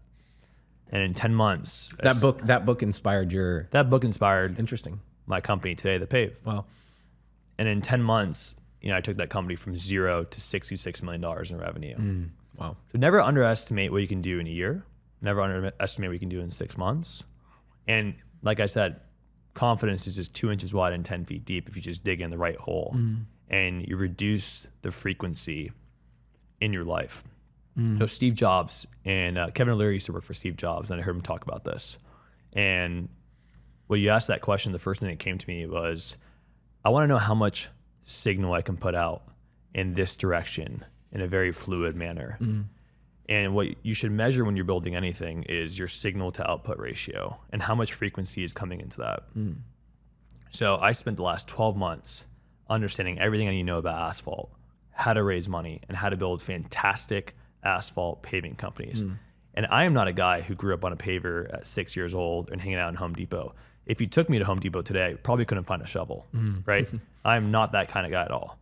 And in 10 months, that book inspired interesting my company today, the Pave. Wow. And in 10 months, I took that company from 0 to $66 million in revenue. Wow. So never underestimate what you can do in a year. Never underestimate what you can do in 6 months. And like I said, confidence is just 2 inches wide and 10 feet deep if you just dig in the right hole and you reduce the frequency in your life. So Steve Jobs and Kevin O'Leary used to work for Steve Jobs, and I heard him talk about this. And when you asked that question, the first thing that came to me was, I want to know how much signal I can put out in this direction in a very fluid manner. And what you should measure when you're building anything is your signal to output ratio and how much frequency is coming into that. So I spent the last 12 months understanding everything I need to know about asphalt, how to raise money, and how to build fantastic asphalt paving companies. And I am not a guy who grew up on a paver at 6 years old and hanging out in Home Depot. If you took me to Home Depot today, probably couldn't find a shovel, right? I'm not that kind of guy at all.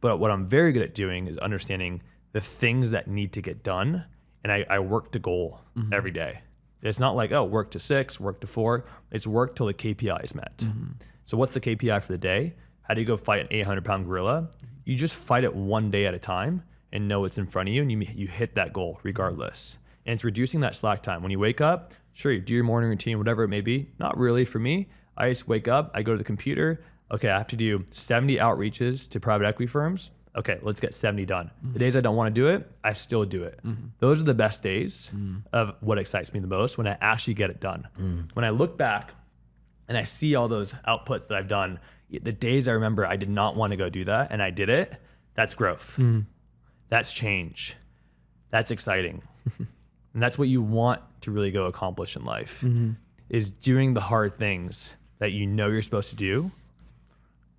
But what I'm very good at doing is understanding the things that need to get done, and I work to goal every day. It's not like, work to 6, work to 4. It's work till the KPI is met. So what's the KPI for the day? How do you go fight an 800-pound gorilla? You just fight it one day at a time and know what's in front of you, and you hit that goal regardless. And it's reducing that slack time. When you wake up, sure, you do your morning routine, whatever it may be. Not really for me. I just wake up, I go to the computer. Okay, I have to do 70 outreaches to private equity firms. Okay, let's get 70 done. The days I don't want to do it, I still do it. Those are the best days of what excites me the most, when I actually get it done. When I look back and I see all those outputs that I've done, the days I remember I did not want to go do that and I did it, that's growth. That's change. That's exciting. And that's what you want to really go accomplish in life, is doing the hard things that you know you're supposed to do.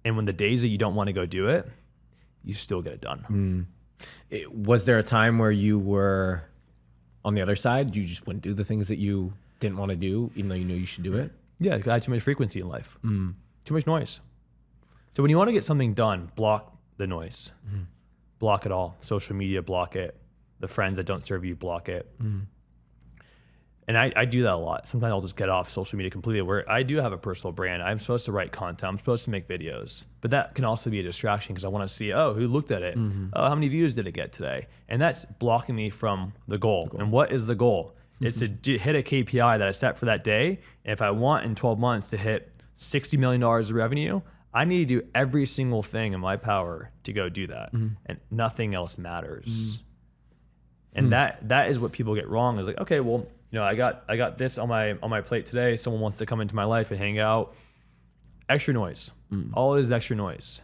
And when the days that you don't want to go do it, you still get it done. Was there a time where you were on the other side? You just wouldn't do the things that you didn't want to do, even though you knew you should do it? Yeah, I had too much frequency in life. Too much noise. So when you want to get something done, block the noise. Block it all. Social media, block it. The friends that don't serve you, block it. And I do that a lot. Sometimes I'll just get off social media completely, where I do have a personal brand. I'm supposed to write content. I'm supposed to make videos. But that can also be a distraction because I want to see, oh, who looked at it? Oh, how many views did it get today? And that's blocking me from the goal. And what is the goal? It's to hit a KPI that I set for that day. And if I want in 12 months to hit $60 million of revenue, I need to do every single thing in my power to go do that. And nothing else matters. And that is what people get wrong, is like, okay, well, you know, I got this on my plate today. Someone wants to come into my life and hang out. Extra noise. All it is extra noise.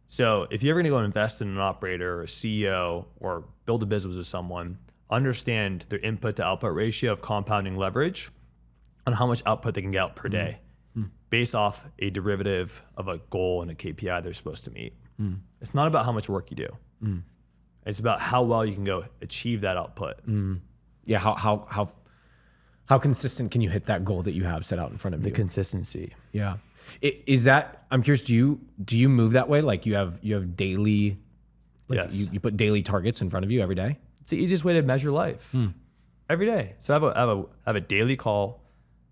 So if you're ever gonna go invest in an operator or a CEO or build a business with someone, understand their input to output ratio of compounding leverage on how much output they can get out per day based off a derivative of a goal and a KPI they're supposed to meet. It's not about how much work you do. It's about how well you can go achieve that output. Yeah, how consistent can you hit that goal that you have set out in front of you? The consistency. Yeah. Is that, I'm curious, do you move that way? Like you have daily, like Yes. you put daily targets in front of you every day? It's the easiest way to measure life. Every day. So I have a daily call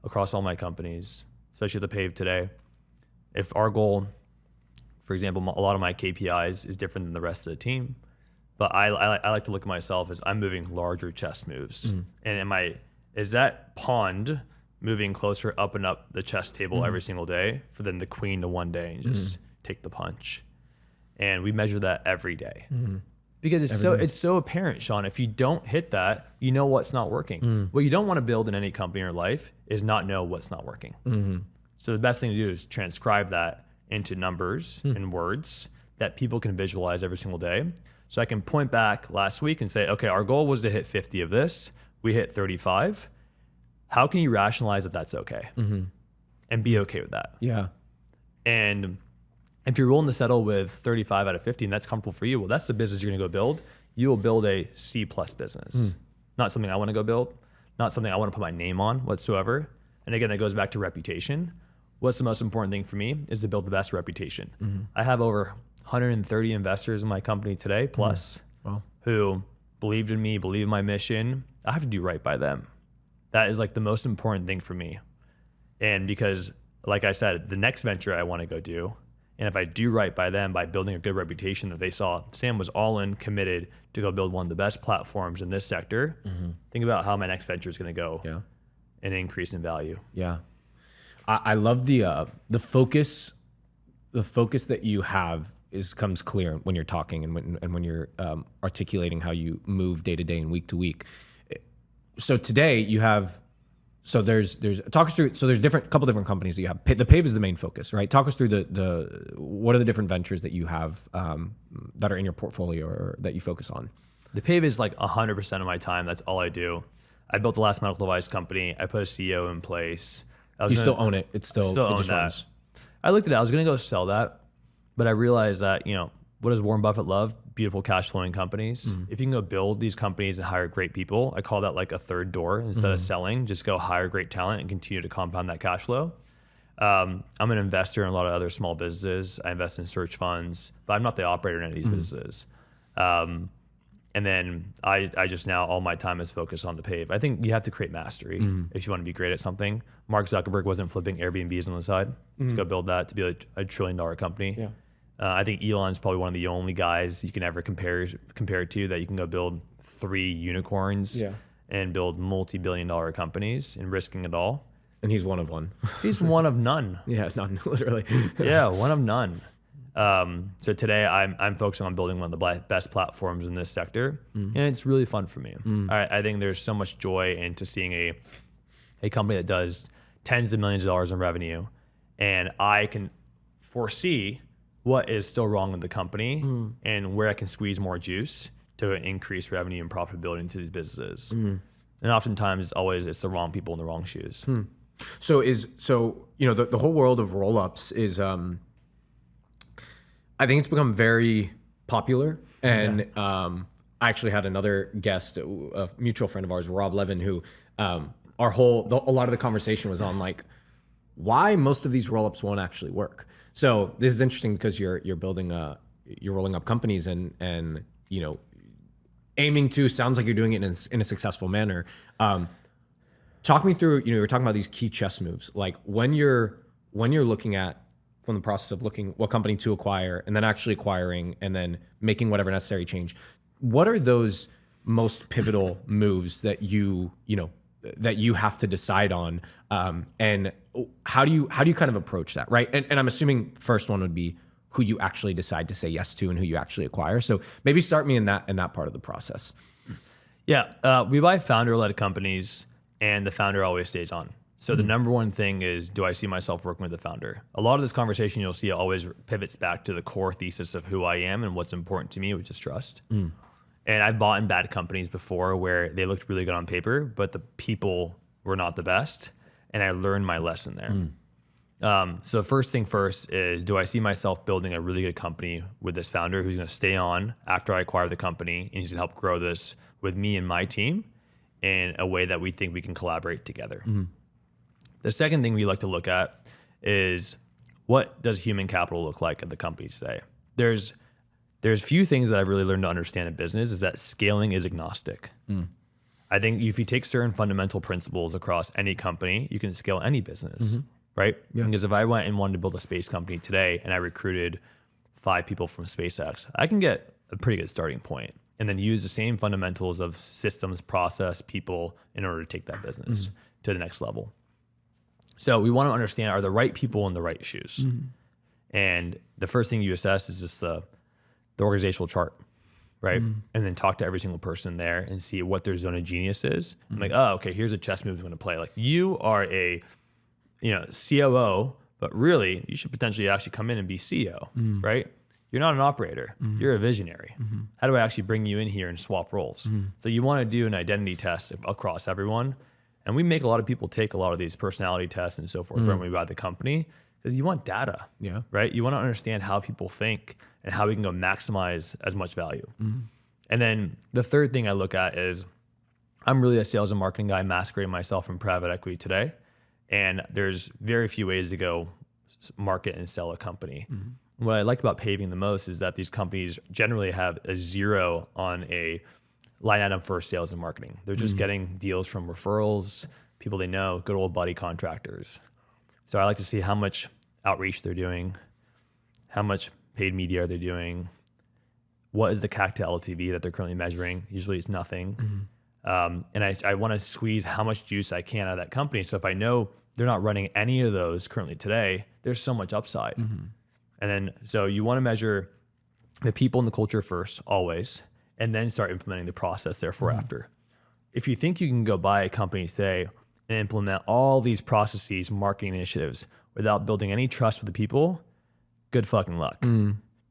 across all my companies, especially the Pave today. If our goal, for example, a lot of my KPIs is different than the rest of the team, but I like to look at myself as I'm moving larger chess moves. And is that pond moving closer up and up the chess table every single day for then the queen to one day and just take the punch? And we measure that every day. Because it's so apparent, Sean. If you don't hit that, you know what's not working. What you don't want to build in any company or life is not know what's not working. So the best thing to do is transcribe that into numbers and words that people can visualize every single day. So I can point back last week and say, okay, our goal was to hit 50 of this. We hit 35. How can you rationalize that that's okay? And be okay with that? Yeah. And if you're willing to settle with 35 out of 50 and that's comfortable for you, well, that's the business you're gonna go build. You will build a C+ business. Not something I wanna go build, not something I wanna put my name on whatsoever. And again, that goes back to reputation. What's the most important thing for me is to build the best reputation. I have over 130 investors in my company today, plus, who believed in me, believe in my mission. I have to do right by them. That is like the most important thing for me. And because, like I said, the next venture I want to go do, and if I do right by them by building a good reputation that they saw, Sam was all in, committed to go build one of the best platforms in this sector, think about how my next venture is going to go and increase in value. Yeah. I love the focus that you have comes clear when you're talking and when you're articulating how you move day to day and week to week. So today you have, there's talk us through. So there's couple different companies that you have. The Pave is the main focus, right? Talk us through what are the different ventures that you have that are in your portfolio or that you focus on. The Pave is like 100% of my time. That's all I do. I built the last medical device company. I put a CEO in place. You still own it. It just own that. runs. I looked at it. I was going to go sell that. But I realized that, what does Warren Buffett love? Beautiful cash flowing companies. If you can go build these companies and hire great people, I call that like a third door. Instead of selling, just go hire great talent and continue to compound that cash flow. I'm an investor in a lot of other small businesses. I invest in search funds, but I'm not the operator in any of these businesses. And then I just now, all my time is focused on the Pave. I think you have to create mastery if you want to be great at something. Mark Zuckerberg wasn't flipping Airbnbs on the side to go build that to be a $1 trillion company. Yeah. I think Elon's probably one of the only guys you can ever compare it to that you can go build 3 unicorns and build multi-billion-dollar companies and risking it all. And he's one of one. He's one of none. Yeah, none, literally. Yeah, one of none. So today I'm focusing on building one of the best platforms in this sector, and it's really fun for me. I think there's so much joy into seeing a company that does tens of millions of dollars in revenue, and I can foresee what is still wrong with the company and where I can squeeze more juice to increase revenue and profitability into these businesses. And oftentimes it's the wrong people in the wrong shoes. So the whole world of roll-ups is I think it's become very popular, and I actually had another guest, a mutual friend of ours, Rob Levin, who a lot of the conversation was on like why most of these roll-ups won't actually work. So this is interesting because you're rolling up companies and aiming to. Sounds like you're doing it in a successful manner. Talk me through, you were talking about these key chess moves. Like when you're looking at, from the process of looking what company to acquire and then actually acquiring and then making whatever necessary change, what are those most pivotal moves that you have to decide on? And how do you kind of approach that, right? And I'm assuming first one would be who you actually decide to say yes to and who you actually acquire. So maybe start me in that part of the process. Yeah, we buy founder-led companies, and the founder always stays on. So the number one thing is, do I see myself working with the founder? A lot of this conversation you'll see always pivots back to the core thesis of who I am and what's important to me, which is trust. And I've bought in bad companies before where they looked really good on paper, but the people were not the best, and I learned my lesson there. So first thing first is, do I see myself building a really good company with this founder who's going to stay on after I acquire the company, and he's going to help grow this with me and my team in a way that we think we can collaborate together. The second thing we like to look at is, what does human capital look like at the company today? There's few things that I've really learned to understand in business is that scaling is agnostic. I think if you take certain fundamental principles across any company, you can scale any business, right? Yeah. Because if I went and wanted to build a space company today and I recruited 5 people from SpaceX, I can get a pretty good starting point and then use the same fundamentals of systems, process, people in order to take that business to the next level. So we want to understand, are the right people in the right shoes? And the first thing you assess is just the organizational chart, right? And then talk to every single person there and see what their zone of genius is. I'm like, oh, okay, here's a chess move I'm going to play. Like, you are a COO, but really you should potentially actually come in and be CEO, right? You're not an operator. You're a visionary. How do I actually bring you in here and swap roles? So you want to do an identity test across everyone. And we make a lot of people take a lot of these personality tests and so forth when we buy the company, because you want data, right? You want to understand how people think and how we can go maximize as much value. And then the third thing I look at is, I'm really a sales and marketing guy masquerading myself in private equity today. And there's very few ways to go market and sell a company. What I like about Paving the most is that these companies generally have a 0 on a line item for sales and marketing. They're just getting deals from referrals, people they know, good old buddy contractors. So I like to see how much outreach they're doing, how much paid media are they doing, what is the CAC to LTV that they're currently measuring. Usually it's nothing. And I want to squeeze how much juice I can out of that company. So if I know they're not running any of those currently today, there's so much upside. And then, so you want to measure the people and the culture first, always, and then start implementing the process therefore after. If you think you can go buy a company today and implement all these processes, marketing initiatives without building any trust with the people, good fucking luck.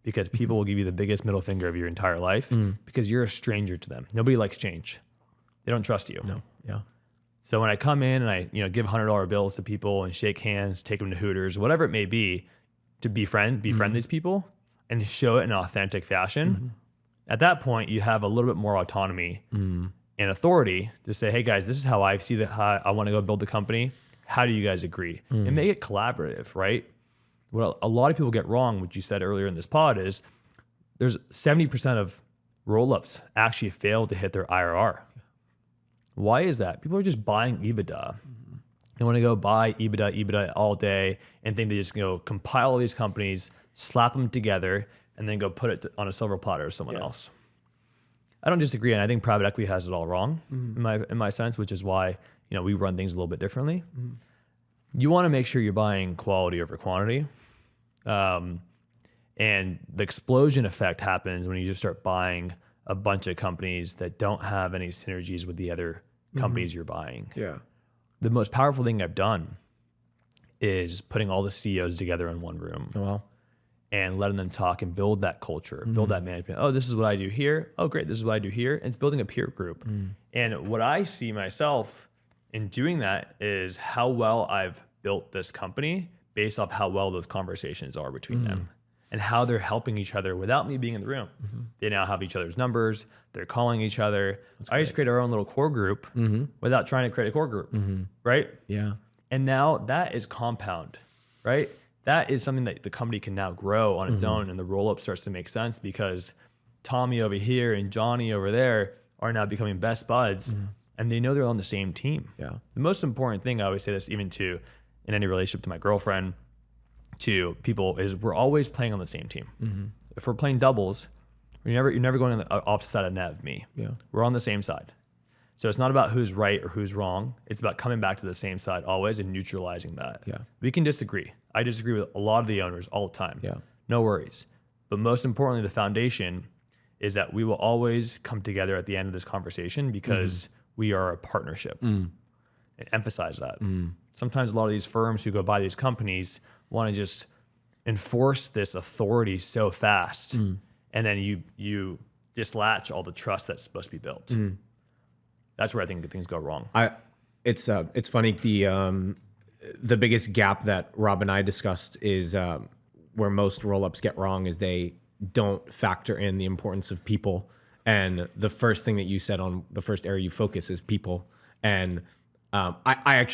Because people will give you the biggest middle finger of your entire life because you're a stranger to them. Nobody likes change. They don't trust you. No. Yeah. So when I come in and I give $100 bills to people and shake hands, take them to Hooters, whatever it may be, to befriend these people and show it in an authentic fashion, at that point you have a little bit more autonomy and authority to say, hey guys, this is how I see how I want to go build the company. How do you guys agree? And make it collaborative, right? What a lot of people get wrong, which you said earlier in this pod, is there's 70% of roll-ups actually fail to hit their IRR. Why is that? People are just buying EBITDA. They want to go buy EBITDA all day and think they just compile all these companies, slap them together, and then go put it on a silver platter or someone else. I don't disagree, and I think private equity has it all wrong in my sense, which is why we run things a little bit differently. You want to make sure you're buying quality over quantity. And the explosion effect happens when you just start buying a bunch of companies that don't have any synergies with the other companies you're buying. Yeah. The most powerful thing I've done is putting all the CEOs together in one room. Oh, wow. And letting them talk and build that culture, build that management. Oh, this is what I do here. Oh, great. This is what I do here. And it's building a peer group. And what I see myself in doing that is how well I've built this company based off how well those conversations are between them and how they're helping each other without me being in the room. They now have each other's numbers. They're calling each other. I just create our own little core group without trying to create a core group, right? Yeah. And now that is compound, right? That is something that the company can now grow on its own, and the roll-up starts to make sense because Tommy over here and Johnny over there are now becoming best buds, and they know they're on the same team. Yeah. The most important thing, I always say this even to in any relationship, to my girlfriend, to people, is we're always playing on the same team. If we're playing doubles, you're never going on the opposite side of net of me. Yeah. We're on the same side. So it's not about who's right or who's wrong. It's about coming back to the same side always and neutralizing that. Yeah. We can disagree. I disagree with a lot of the owners all the time. Yeah. No worries. But most importantly, the foundation is that we will always come together at the end of this conversation because we are a partnership. And emphasize that. Sometimes a lot of these firms who go buy these companies want to just enforce this authority so fast. And then you dislatch all the trust that's supposed to be built. That's where I think things go wrong. It's funny. The biggest gap that Rob and I discussed is where most roll-ups get wrong is they don't factor in the importance of people. And the first thing that you said on the first area you focus is people. And I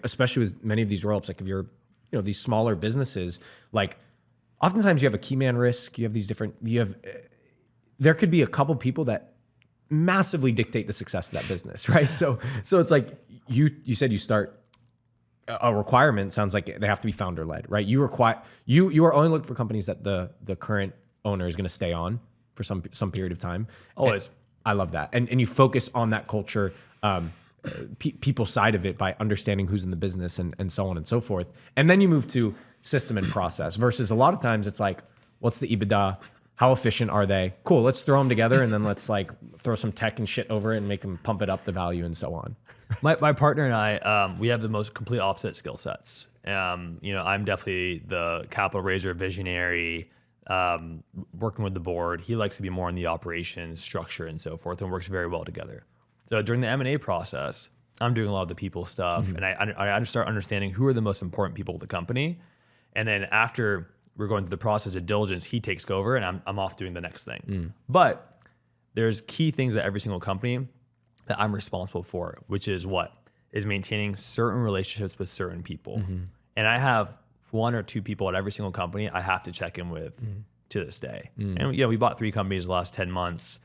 especially with many of these roll-ups, like if you're, these smaller businesses, like oftentimes you have a key man risk. You have there could be a couple people that massively dictate the success of that business, right? So it's like you said you start a requirement. Sounds like they have to be founder led, right? You are only looking for companies that the current owner is going to stay on for some period of time. Always. And I love that, and you focus on that culture, people side of it by understanding who's in the business and so on and so forth, and then you move to system and process. Versus a lot of times it's like, what's the EBITDA? How efficient are they? Cool, let's throw them together and then let's like throw some tech and shit over it and make them pump it up the value and so on. My partner and I, we have the most complete opposite skill sets. I'm definitely the capital raiser, visionary, working with the board. He likes to be more in the operations, structure, and so forth, and works very well together. So during the M&A process, I'm doing a lot of the people stuff, and I start understanding who are the most important people of the company. And then after we're going through the process of diligence, he takes over and I'm off doing the next thing. But there's key things at every single company that I'm responsible for, which is maintaining certain relationships with certain people. And I have one or two people at every single company I have to check in with to this day. And we bought 3 companies the last 10 months.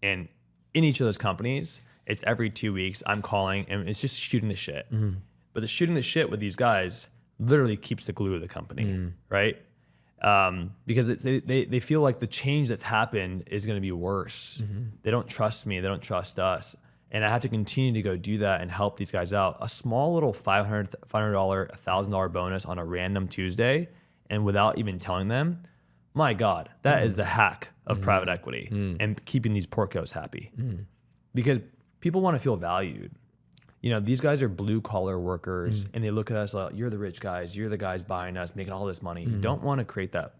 And in each of those companies, it's every 2 weeks I'm calling and it's just shooting the shit. But the shooting the shit with these guys literally keeps the glue of the company, right? Because they feel like the change that's happened is going to be worse. They don't trust me. They don't trust us. And I have to continue to go do that and help these guys out. A small little $500, $1,000 bonus on a random Tuesday, and without even telling them, my God, that is the hack of private equity and keeping these porcos happy. Because people want to feel valued. These guys are blue collar workers and they look at us like, you're the rich guys, you're the guys buying us, making all this money. You don't want to create that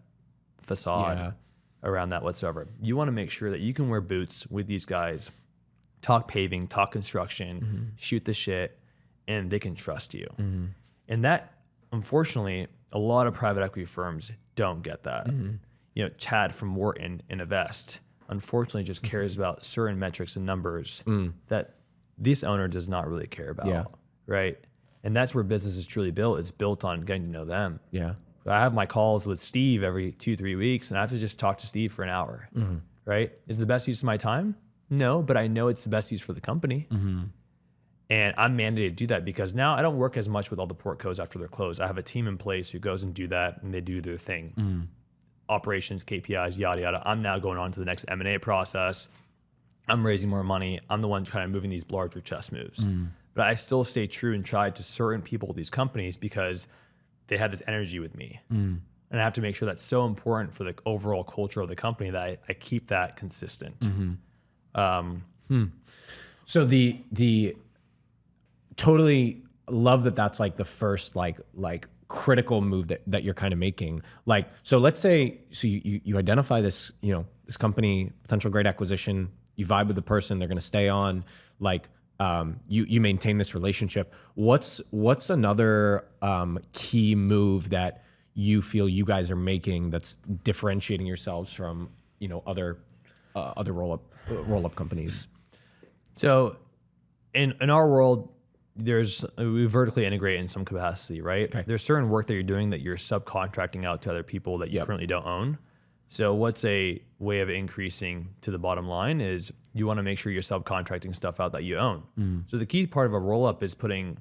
facade around that whatsoever. You want to make sure that you can wear boots with these guys, talk paving, talk construction, shoot the shit, and they can trust you. And that, unfortunately, a lot of private equity firms don't get that. Chad from Wharton in Invest, unfortunately, just cares about certain metrics and numbers that this owner does not really care about, right? And that's where business is truly built. It's built on getting to know them. Yeah. I have my calls with Steve every 2-3 weeks, and I have to just talk to Steve for an hour, right? Is it the best use of my time? No, but I know it's the best use for the company. And I'm mandated to do that because now I don't work as much with all the portcos after they're closed. I have a team in place who goes and do that, and they do their thing. Operations, KPIs, yada, yada. I'm now going on to the next M&A process. I'm raising more money. I'm the one kind of moving these larger chess moves. But I still stay true and try to certain people at these companies because they have this energy with me. And I have to make sure that's so important for the overall culture of the company that I keep that consistent. So the totally love that's like the first like critical move that you're kind of making. Like, so let's say, so you identify this, this company, potential great acquisition, you vibe with the person, they're going to stay on, like, you maintain this relationship. What's another key move that you feel you guys are making that's differentiating yourselves from, other roll-up companies? So in our world, we vertically integrate in some capacity, right? Okay. There's certain work that you're doing that you're subcontracting out to other people that you currently don't own. So what's a way of increasing to the bottom line is you want to make sure you're subcontracting stuff out that you own. So the key part of a roll-up is putting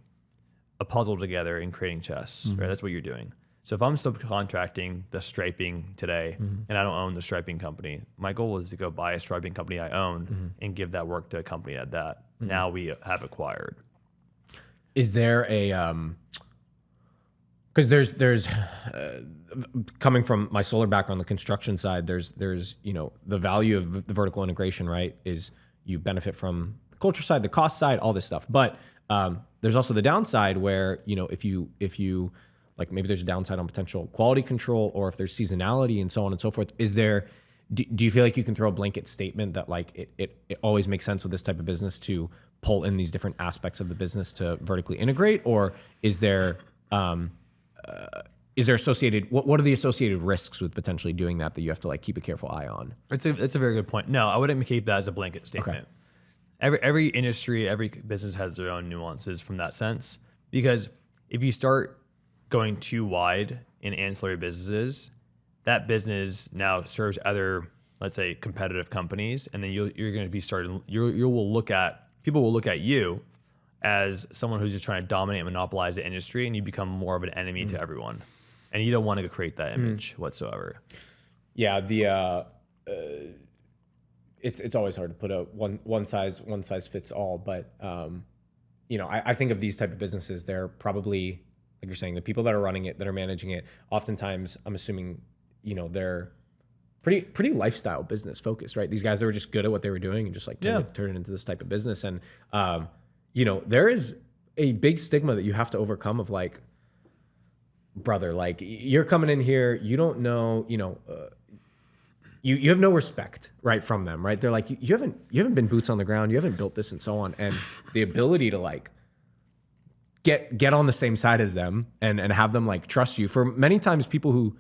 a puzzle together and creating chess, right? That's what you're doing. So if I'm subcontracting the striping today and I don't own the striping company, my goal is to go buy a striping company I own and give that work to a company at that. Now we have acquired. Is there a because there's coming from my solar background, the construction side, there's the value of the vertical integration, right? Is you benefit from the culture side, the cost side, all this stuff. But there's also the downside where if you like maybe there's a downside on potential quality control, or if there's seasonality and so on and so forth. Is there? Do you feel like you can throw a blanket statement that like it always makes sense with this type of business to pull in these different aspects of the business to vertically integrate, or is there associated what are the associated risks with potentially doing that you have to like keep a careful eye on? It's a very good point. No, I wouldn't keep that as a blanket statement. Okay. Every industry, every business has their own nuances from that sense, because if you start going too wide in ancillary businesses, that business now serves other, let's say, competitive companies, and then you're going to be starting. People will look at you as someone who's just trying to dominate and monopolize the industry, and you become more of an enemy to everyone, and you don't want to create that image whatsoever. Yeah, it's always hard to put a one size fits all, but I think of these type of businesses, they're probably, like you're saying, the people that are running it, that are managing it, oftentimes I'm assuming they're pretty lifestyle business focused, right? These guys that were just good at what they were doing and just like turn it into this type of business. And there is a big stigma that you have to overcome of like, brother, like you're coming in here, you don't know, you have no respect, right, from them, right? They're like, you haven't been boots on the ground, you haven't built this and so on. And the ability to like get on the same side as them and have them like trust you. For many times, people who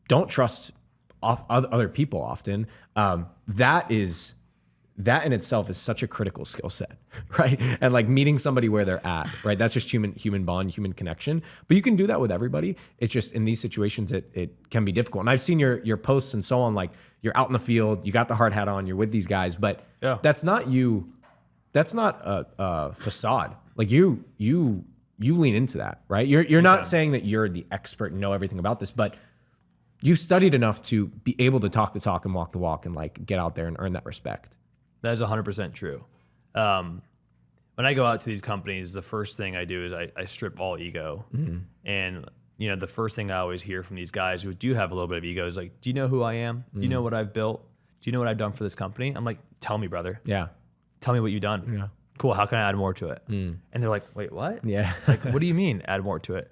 don't trust other people often, that in itself is such a critical skill set, right? And like meeting somebody where they're at, right? That's just human bond, human connection. But you can do that with everybody. It's just in these situations, it can be difficult. And I've seen your posts and so on, like you're out in the field, you got the hard hat on, you're with these guys, but that's not you. That's not a facade. Like you lean into that, right? You're not saying that you're the expert and know everything about this, but you've studied enough to be able to talk the talk and walk the walk and like get out there and earn that respect. That is 100% true. When I go out to these companies, the first thing I do is I strip all ego. And the first thing I always hear from these guys who do have a little bit of ego is like, do you know who I am? Do you know what I've built? Do you know what I've done for this company? I'm like, tell me, brother. Yeah. Tell me what you've done. Yeah. Cool. How can I add more to it? And they're like, wait, what? Yeah. Like, what do you mean add more to it?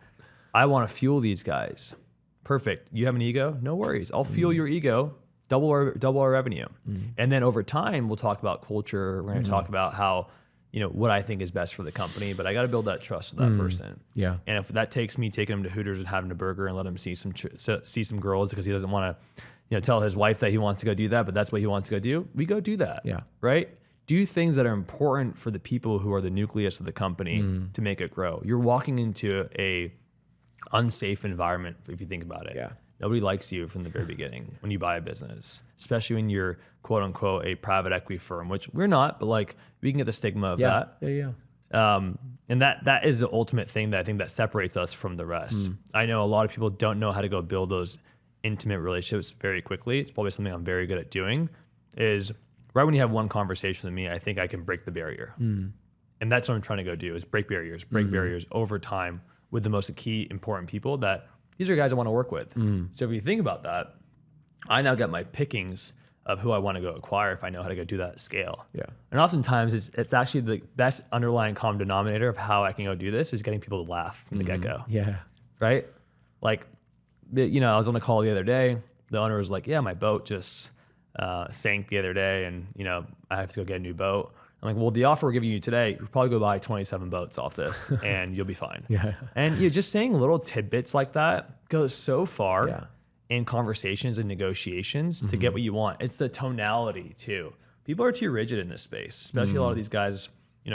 I want to fuel these guys. Perfect. You have an ego? No worries. I'll fuel your ego. Double our revenue. And then over time, we'll talk about culture. We're going to talk about how, what I think is best for the company, but I got to build that trust with that person. Yeah. And if that takes me taking him to Hooters and having a burger and let him see some girls because he doesn't want to, tell his wife that he wants to go do that, but that's what he wants to go do, we go do that. Yeah. Right? Do things that are important for the people who are the nucleus of the company to make it grow. You're walking into a unsafe environment if you think about it. Yeah. Nobody likes you from the very beginning when you buy a business, especially when you're quote unquote a private equity firm, which we're not, but like we can get the stigma of that. Yeah. And that is the ultimate thing that I think that separates us from the rest. I know a lot of people don't know how to go build those intimate relationships very quickly. It's probably something I'm very good at doing is right when you have one conversation with me, I think I can break the barrier. And that's what I'm trying to go do is break barriers over time with the most key important people that these are guys I want to work with. So if you think about that, I now get my pickings of who I want to go acquire if I know how to go do that at scale. Yeah. And oftentimes it's actually the best underlying common denominator of how I can go do this is getting people to laugh from the get-go. Yeah. Right? Like, I was on a call the other day. The owner was like, yeah, my boat just sank the other day and, I have to go get a new boat. I'm like, well, the offer we're giving you today, you'll probably go buy 27 boats off this and you'll be fine. Yeah. And just saying little tidbits like that goes so far in conversations and negotiations to get what you want. It's the tonality too. People are too rigid in this space, especially a lot of these guys,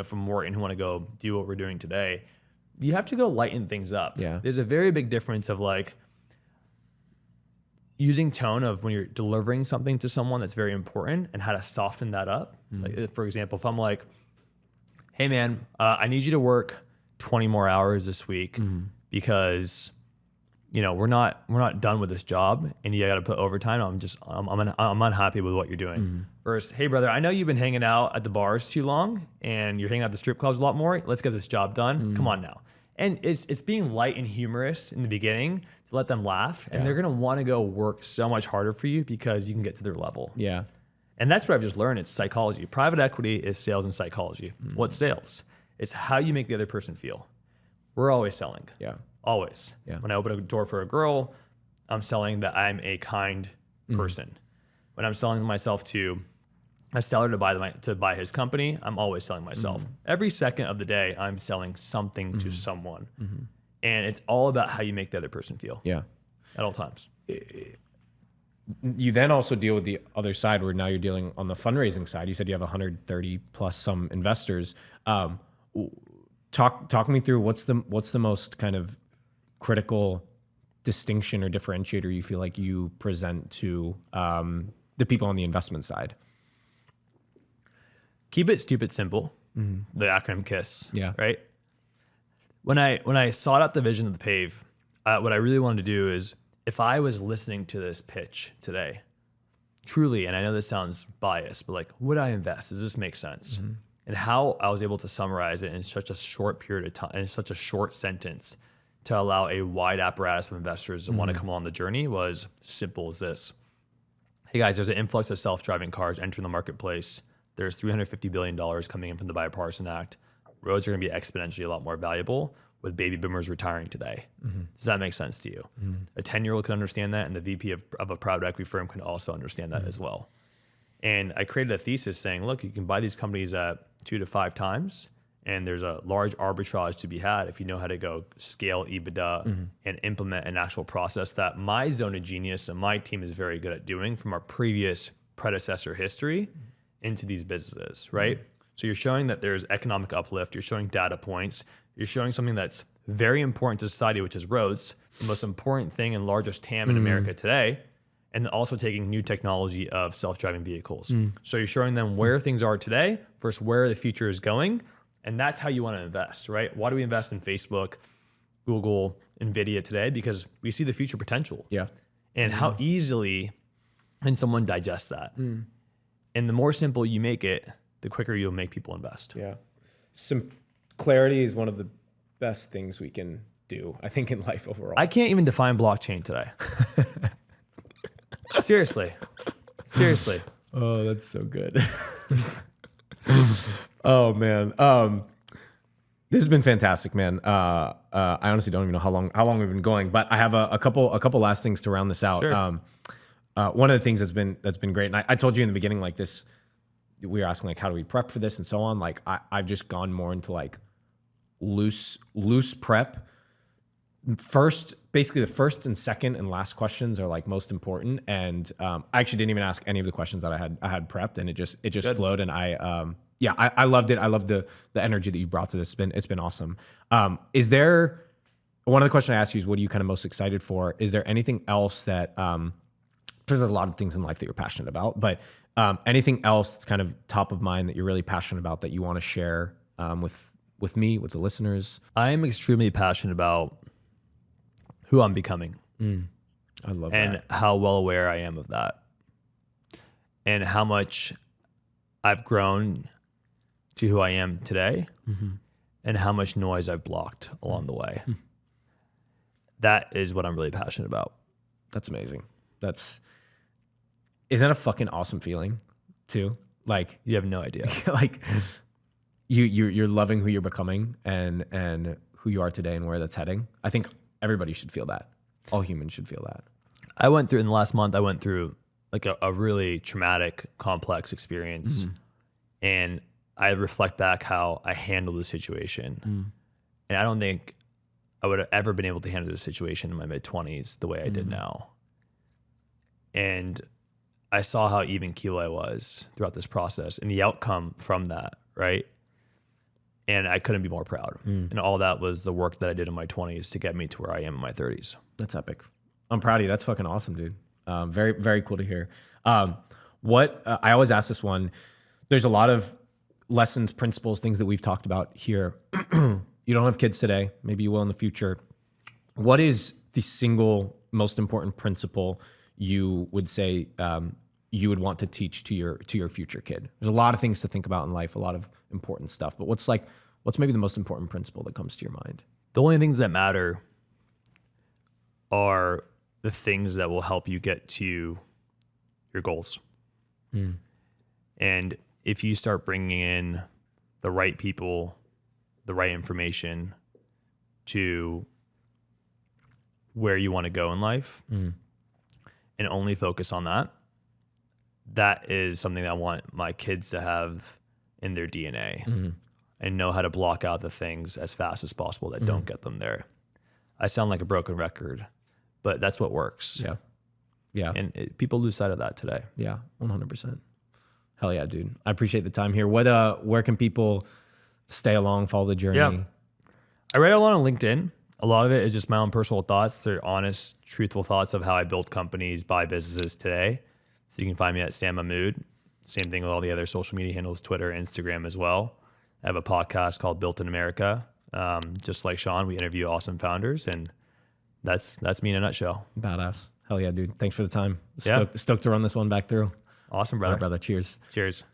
from Morton who want to go do what we're doing today. You have to go lighten things up. Yeah. There's a very big difference of like, using tone of when you're delivering something to someone that's very important and how to soften that up. Like, for example, if I'm like, hey man, I need you to work 20 more hours this week because we're not done with this job and you got to put overtime. I'm unhappy with what you're doing. Versus, hey brother, I know you've been hanging out at the bars too long and you're hanging out at the strip clubs a lot more. Let's get this job done. Come on now. And it's being light and humorous in the beginning to let them laugh, and they're gonna want to go work so much harder for you because you can get to their level. Yeah. And that's what I've just learned. It's psychology. Private equity is sales and psychology. What's sales? It's how you make the other person feel. We're always selling. Yeah. Always. Yeah. When I open a door for a girl, I'm selling that I'm a kind person. When I'm selling myself to a seller to buy his company, I'm always selling myself. Every second of the day, I'm selling something to someone. And it's all about how you make the other person feel. Yeah. At all times. You then also deal with the other side where now you're dealing on the fundraising side. You said you have 130 plus some investors. Talk me through what's the most kind of critical distinction or differentiator you feel like you present to the people on the investment side? Keep it stupid simple. The acronym KISS. Yeah. Right. When I sought out the vision of the Pave, what I really wanted to do is, if I was listening to this pitch today, truly, and I know this sounds biased, but like, would I invest? Does this make sense? And how I was able to summarize it in such a short period of time, in such a short sentence, to allow a wide apparatus of investors to want to come on the journey was simple as this. Hey guys, there's an influx of self-driving cars entering the marketplace. There's $350 billion coming in from the Bipartisan Act. Roads are going to be exponentially a lot more valuable with baby boomers retiring today. Does that make sense to you? A 10-year-old can understand that, and the VP of a private equity firm can also understand that as well. And I created a thesis saying, look, you can buy these companies at 2 to 5 times, and there's a large arbitrage to be had if you know how to go scale EBITDA and implement an actual process that my zone of genius and my team is very good at doing from our previous predecessor history into these businesses, right? So you're showing that there's economic uplift, you're showing data points, you're showing something that's very important to society, which is roads, the most important thing and largest TAM in America today, and also taking new technology of self-driving vehicles. So you're showing them where things are today versus where the future is going, and that's how you want to invest, right? Why do we invest in Facebook, Google, NVIDIA today? Because we see the future potential. Yeah. And how easily can someone digest that? And the more simple you make it, the quicker you'll make people invest. Yeah. Clarity is one of the best things we can do, I think, in life overall. I can't even define blockchain today. Seriously. Oh, that's so good. Oh man. This has been fantastic, man. I honestly don't even know how long we've been going, but I have a couple last things to round this out. Sure. One of the things that's been great, and I told you in the beginning, like this, we were asking like, how do we prep for this and so on. Like I've just gone more into like loose prep. Basically the first and second and last questions are like most important. And I actually didn't even ask any of the questions that I had prepped, and it just Good. flowed. And I loved it. I loved the energy that you brought to this. It's been awesome. Is there, one of the questions I asked you is, what are you kind of most excited for? Is there anything else that, there's a lot of things in life that you're passionate about, but anything else that's kind of top of mind that you're really passionate about that you want to share with me, with the listeners? I am extremely passionate about who I'm becoming. I love that. And how well aware I am of that. And how much I've grown to who I am today, and how much noise I've blocked along the way. That is what I'm really passionate about. That's amazing. Isn't that a fucking awesome feeling too? Like, You have no idea. like you're loving who you're becoming and who you are today and where that's heading. I think everybody should feel that. All humans should feel that. In the last month, I went through like a really traumatic, complex experience. And I reflect back how I handled the situation. And I don't think I would have ever been able to handle the situation in my mid-20s the way I did now. And I saw how even keel I was throughout this process and the outcome from that, right? And I couldn't be more proud. And all that was the work that I did in my 20s to get me to where I am in my 30s. That's epic. I'm proud of you. That's fucking awesome, dude. Very, very cool to hear. What I always ask this one, there's a lot of lessons, principles, things that we've talked about here. You don't have kids today. Maybe you will in the future. What is the single most important principle you would say you would want to teach to your future kid? There's a lot of things to think about in life, a lot of important stuff. But what's maybe the most important principle that comes to your mind? The only things that matter are the things that will help you get to your goals. And if you start bringing in the right people, the right information to where you want to go in life and only focus on that, that is something that I want my kids to have in their DNA and know how to block out the things as fast as possible that don't get them there. I sound like a broken record, but that's what works. Yeah. Yeah. And people lose sight of that today. Yeah. 100%. Hell yeah, dude. I appreciate the time here. Where can people stay along, follow the journey? Yeah. I write a lot on LinkedIn. A lot of it is just my own personal thoughts. They're honest, truthful thoughts of how I build companies, buy businesses today. So you can find me at Sam Mahmood. Same thing with all the other social media handles, Twitter, Instagram as well. I have a podcast called Built in America. Just like Sean, we interview awesome founders, and that's me in a nutshell. Badass. Hell yeah, dude. Thanks for the time. Yeah. Stoked to run this one back through. Awesome, All brother. right, brother. Cheers. Cheers.